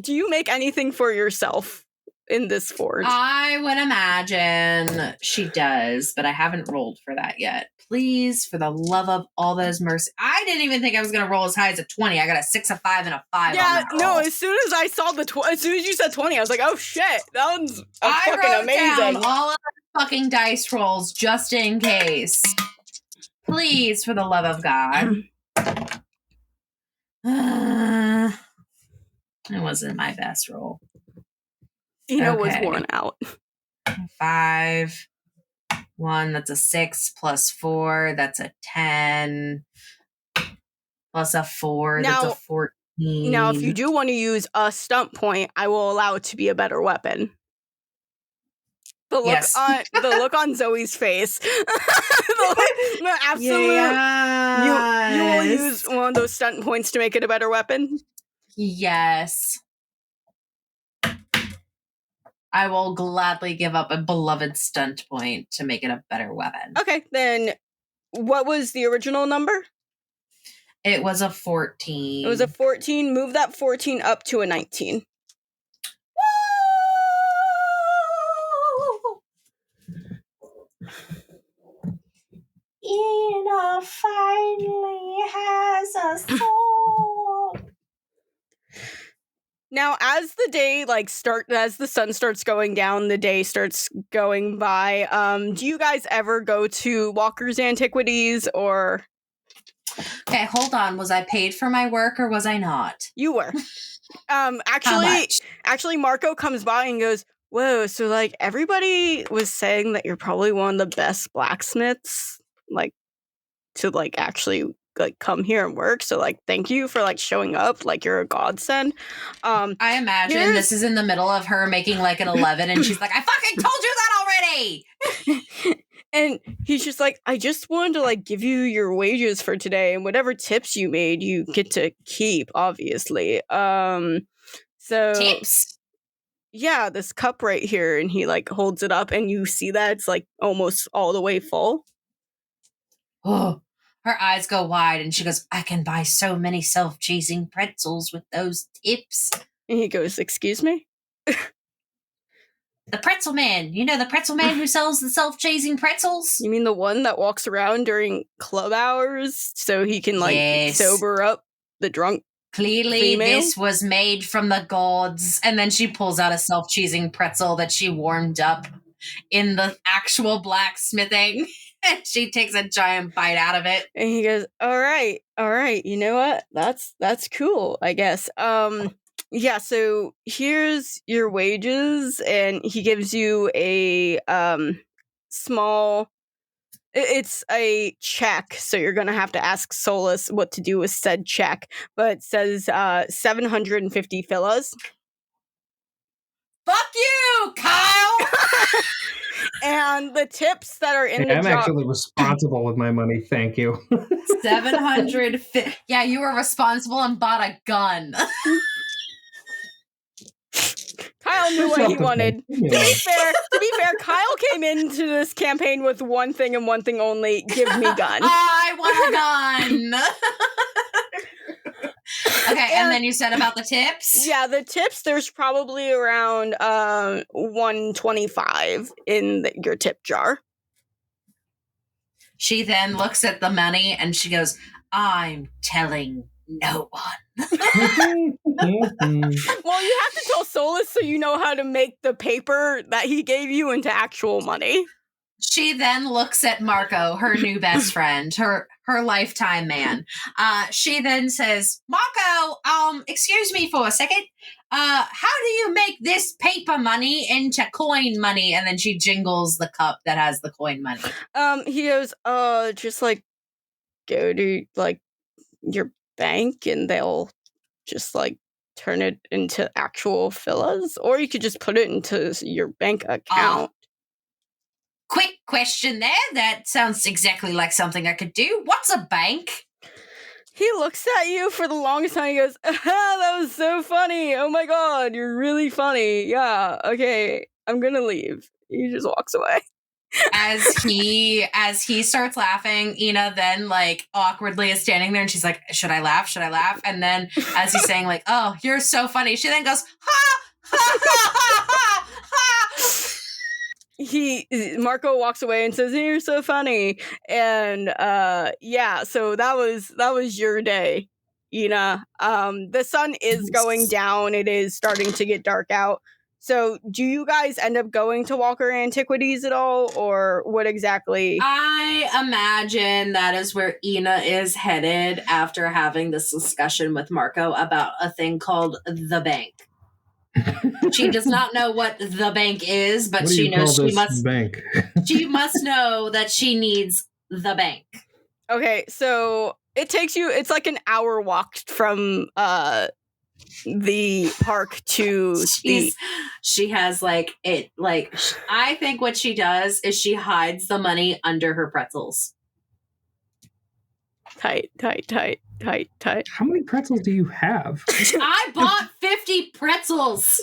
S1: do you make anything for yourself in this forge?
S2: I would imagine she does, but I haven't rolled for that yet. Please, for the love of all those mercy. I didn't even think I was going to roll as high as a 20. I got a 6, a 5, and a 5
S1: yeah,
S2: on that
S1: no,
S2: roll.
S1: as soon as I saw as soon as you said 20, I was like, oh shit, that one's
S2: I
S1: fucking
S2: wrote
S1: amazing.
S2: down all of the fucking dice rolls just in case. Please, for the love of God. It wasn't my best roll.
S1: Ina was
S2: Okay.
S1: worn out.
S2: 5, 1, that's a 6, plus 4, that's a 10, plus a 4, that's a 14.
S1: Now, if you do want to use a stunt point, I will allow it to be a better weapon. The look on Zoe's face. No, absolutely.
S2: Yes.
S1: You will use one of those stunt points to make it a better weapon?
S2: Yes. I will gladly give up a beloved stunt point to make it a better weapon.
S1: Okay, then what was the original number?
S2: It was a 14.
S1: It was a 14. Move that 14 up to a 19.
S2: Ina finally has a soul.
S1: Now, as the day as the sun starts going down, the day starts going by. Do you guys ever go to Walker's Antiquities or?
S2: Okay, hold on. Was I paid for my work or was I not?
S1: You were.
S2: How much?
S1: Actually, Marco comes by and goes, Whoa, so like everybody was saying that you're probably one of the best blacksmiths, like to like actually like come here and work. So like thank you for like showing up, like you're a godsend.
S2: I imagine this is in the middle of her making like an 11 and she's like, I fucking told you that already.
S1: And he's just like, I just wanted to like give you your wages for today, and whatever tips you made you get to keep, obviously. So
S2: Tips?
S1: yeah, this cup right here, and he like holds it up and you see that it's like almost all the way full.
S2: Oh, her eyes go wide and she goes, I can buy so many self-cheesing pretzels with those tips.
S1: And he goes, excuse me?
S2: The pretzel man. You know the pretzel man who sells the self-cheesing pretzels?
S1: You mean the one that walks around during club hours so he can like
S2: Yes.
S1: sober up the drunk?
S2: Clearly,
S1: female?
S2: this was made from the gods. And then she pulls out a self-cheesing pretzel that she warmed up in the actual blacksmithing. And she takes a giant bite out of it.
S1: And he goes, all right, you know what? That's cool, I guess. Yeah, so here's your wages, and he gives you a small it's a check, so you're gonna have to ask Solas what to do with said check, but it says 750 fillas.
S2: Fuck you, Kyle!
S1: And the tips that are in
S3: Hey,
S1: the
S3: I'm
S1: jar.
S3: actually responsible with my money. Thank you.
S2: 700. Yeah, you were responsible and bought a gun.
S1: Kyle knew what he
S3: Self-defense.
S1: wanted. To be fair, Kyle came into this campaign with one thing and one thing only: give me gun.
S2: I want a gun. Okay, and then you said about the tips?
S1: Yeah, the tips, there's probably around 125 in your tip jar.
S2: She then looks at the money and she goes, I'm telling no one.
S1: Well, you have to tell Solas so you know how to make the paper that he gave you into actual money.
S2: She then looks at Marco, her new best friend, her lifetime man. She then says, Marco, excuse me for a second. How do you make this paper money into coin money? And then she jingles the cup that has the coin money.
S1: He goes, just like go to like your bank and they'll just like turn it into actual fillas, or you could just put it into your bank account.
S2: Quick question there. That sounds exactly like something I could do. What's a bank?
S1: He looks at you for the longest time. He goes, that was so funny. Oh my god, you're really funny. Yeah, okay, I'm gonna leave. He just walks away.
S2: As he starts laughing, Ina then like awkwardly is standing there and she's like, should I laugh? And then as he's saying like, oh, you're so funny, she then goes, ha, ha, ha, ha, ha, ha.
S1: Marco walks away and says, you're so funny. And yeah, so that was your day, Ina. The sun is going down. It is starting to get dark out. So do you guys end up going to Walker Antiquities at all, or what exactly?
S2: I imagine that is where Ina is headed after having this discussion with Marco about a thing called the bank. She does not know what the bank is, but she knows she must
S3: bank.
S2: She must know that she needs the bank.
S1: Okay, so it takes you, it's like an hour walk from the park to
S2: she has like it like I think what she does is she hides the money under her pretzels.
S1: Tight.
S3: How many pretzels do you have?
S2: I bought 50 pretzels.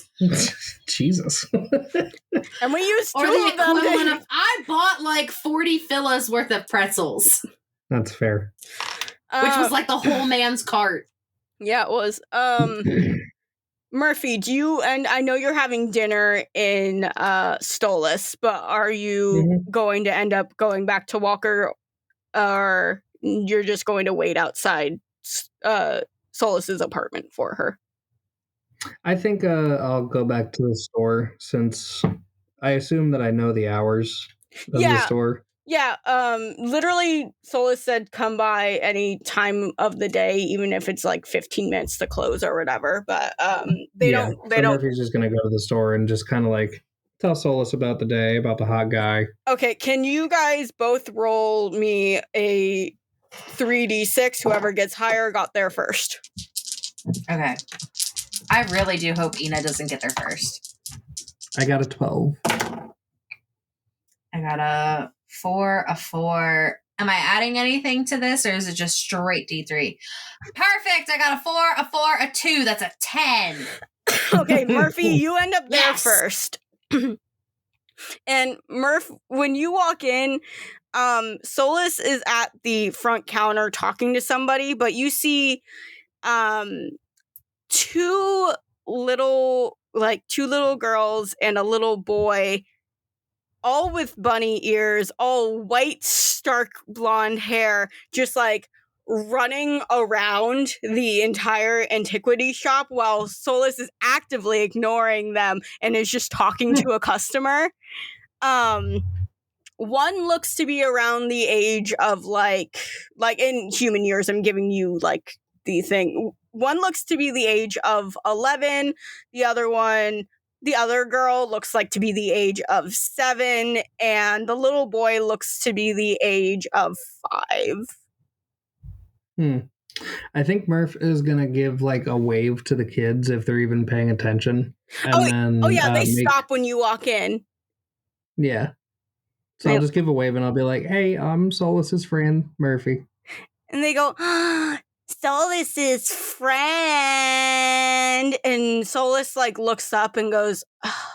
S3: Jesus.
S1: And we used
S2: or
S1: two
S2: the
S1: of them.
S2: equivalent of I bought like 40 fillas worth of pretzels.
S3: That's fair.
S2: Which was like the whole man's cart.
S1: Yeah, it was. Murphy, do you, and I know you're having dinner in Stolas, but are you going to end up going back to Walker, or you're just going to wait outside Solas's apartment for her?
S3: I think I'll go back to the store, since I assume that I know the hours of the store.
S1: Yeah, literally Solas said come by any time of the day, even if it's like 15 minutes to close or whatever, but they don't
S3: Murphy's just gonna go to the store and just kind of like tell Solas about the day, about the hot guy.
S1: Okay, can you guys both roll me a 3d6? Whoever gets higher got there first.
S2: Okay. I really do hope Ina doesn't get there first.
S3: I got a 12.
S2: I got a 4, a 4. Am I adding anything to this, or is it just straight D3? Perfect! I got a 4, a 4, a 2. That's a 10.
S1: Okay, Murphy, you end up there
S2: Yes.
S1: first. And Murph, when you walk in, Solas is at the front counter talking to somebody, but you see two little girls and a little boy, all with bunny ears, all white, stark blonde hair, just like running around the entire antiquity shop while Solas is actively ignoring them and is just talking to a customer. One looks to be around the age of like in human years, I'm giving you like the thing. One looks to be the age of 11. The other girl looks like to be the age of 7, and the little boy looks to be the age of 5.
S3: I think Murph is gonna give like a wave to the kids if they're even paying attention. And
S1: They stop when you walk in.
S3: Yeah. So I'll just give a wave and I'll be like, "Hey, I'm Solas's friend, Murphy."
S1: And they go, Solas's friend. And Solas like looks up and goes, oh,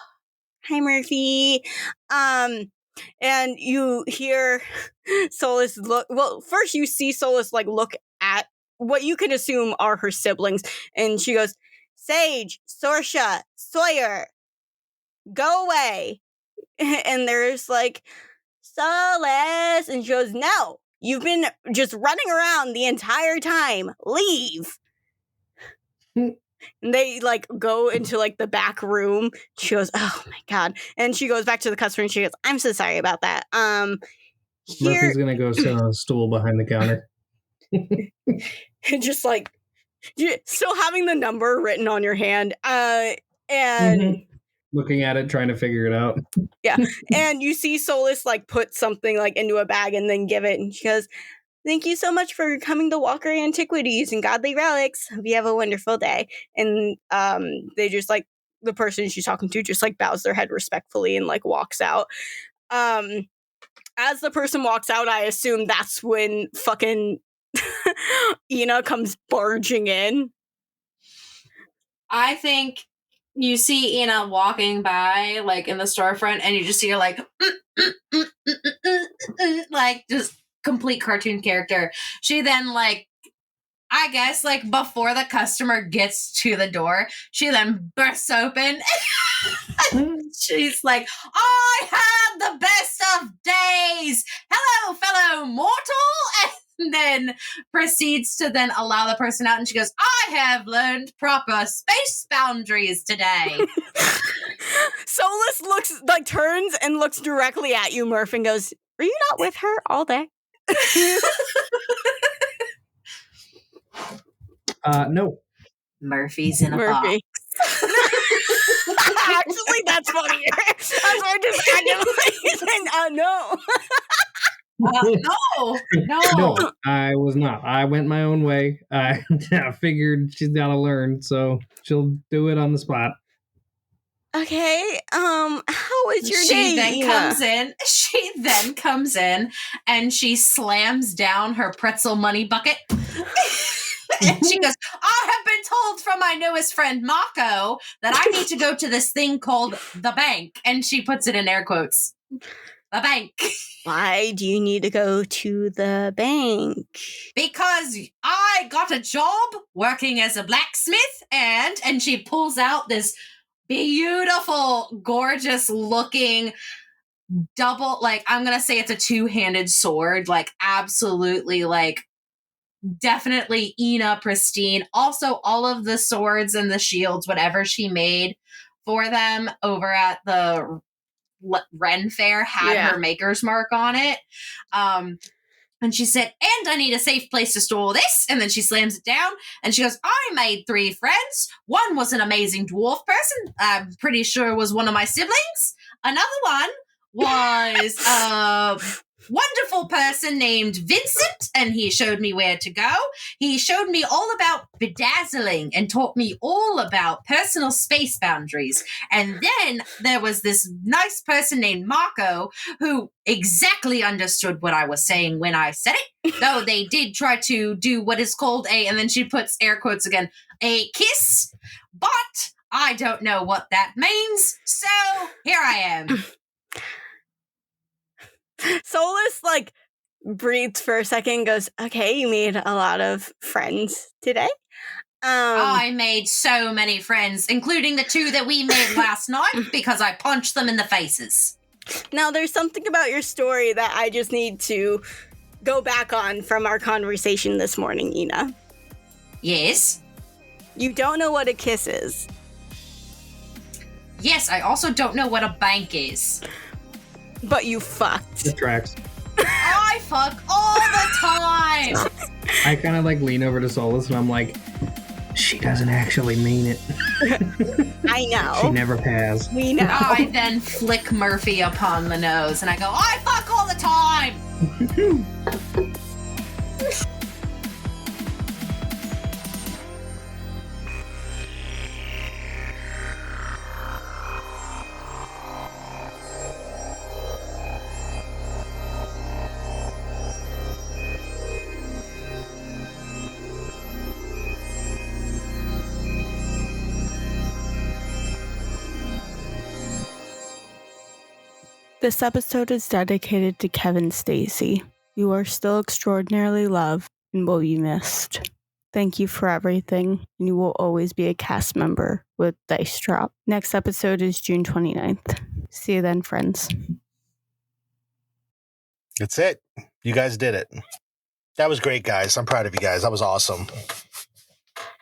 S1: hi, Murphy. And you hear Solas look. Well, first you see Solas like look at what you can assume are her siblings. And she goes, Sage, Sorsha, Sawyer, go away. And there's like, Solas. And she goes, no, you've been just running around the entire time. Leave. And they like go into like the back room. She goes, oh my God. And she goes back to the customer and she goes, I'm so sorry about that.
S3: Murphy's gonna go sit on a stool behind the counter.
S1: Just like still having the number written on your hand. And
S3: looking at it, trying to figure it out.
S1: Yeah. And you see Solas like put something like into a bag and then give it. And she goes, thank you so much for coming to Walker Antiquities and Godly Relics. Hope you have a wonderful day. And they just like, the person she's talking to just like bows their head respectfully and like walks out. As the person walks out, I assume that's when fucking Ina comes barging in.
S2: I think you see Ina walking by, like, in the storefront, and you just see her, like, like, just complete cartoon character. She then, like, I guess, like, before the customer gets to the door, she then bursts open. She's like, I had the best of days! Hello, fellow mortal! And then proceeds to then allow the person out, and she goes, I have learned proper space boundaries today.
S1: Solas looks, like, turns and looks directly at you, Murph, and goes, are you not with her all day?
S3: No.
S2: Murphy's in a box.
S1: Actually, that's funnier. That's why I just actively saying, no.
S2: No,
S3: I was not. I went my own way. I figured she's got to learn, so she'll do it on the spot.
S1: Okay. How was your day, Ina?
S2: She then comes in and she slams down her pretzel money bucket. And she goes, I have been told from my newest friend, Mako, that I need to go to this thing called the bank. And she puts it in air quotes. The bank.
S1: Why do you need to go to the bank?
S2: Because I got a job working as a blacksmith, and she pulls out this beautiful, gorgeous looking double, like, I'm gonna say it's a two-handed sword, like, absolutely, like, definitely Ina pristine. Also, all of the swords and the shields, whatever she made for them over at the Ren Fair, had her maker's mark on it. And she said, and I need a safe place to store this. And then she slams it down and she goes, I made 3 friends. One was an amazing dwarf person. I'm pretty sure was one of my siblings. Another one was a wonderful person named Vincent, and he showed me where to go. He showed me all about bedazzling and taught me all about personal space boundaries. And then there was this nice person named Marco who exactly understood what I was saying when I said it, though they did try to do what is called and then she puts air quotes again, a kiss, but I don't know what that means, so here I am.
S1: Solas, like, breathes for a second and goes, okay, you made a lot of friends today.
S2: I made so many friends, including the 2 that we made last night because I punched them in the faces.
S1: Now, there's something about your story that I just need to go back on from our conversation this morning, Ina.
S2: Yes?
S1: You don't know what a kiss is.
S2: Yes, I also don't know what a bank is.
S1: But you fucked.
S3: It tracks.
S2: I fuck all the time!
S3: I kind of like lean over to Solas and I'm like, she doesn't actually mean it.
S1: I know.
S3: She never has.
S1: We know.
S2: I then flick Murphy upon the nose and I go, I fuck all the time!
S1: This episode is dedicated to Kevin Stacy. You are still extraordinarily loved and will be missed. Thank you for everything, and you will always be a cast member with Dice Drop. Next episode is June 29th. See you then, friends.
S4: That's it. You guys did it. That was great, guys. I'm proud of you guys. That was awesome.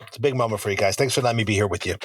S4: It's a big moment for you guys. Thanks for letting me be here with you.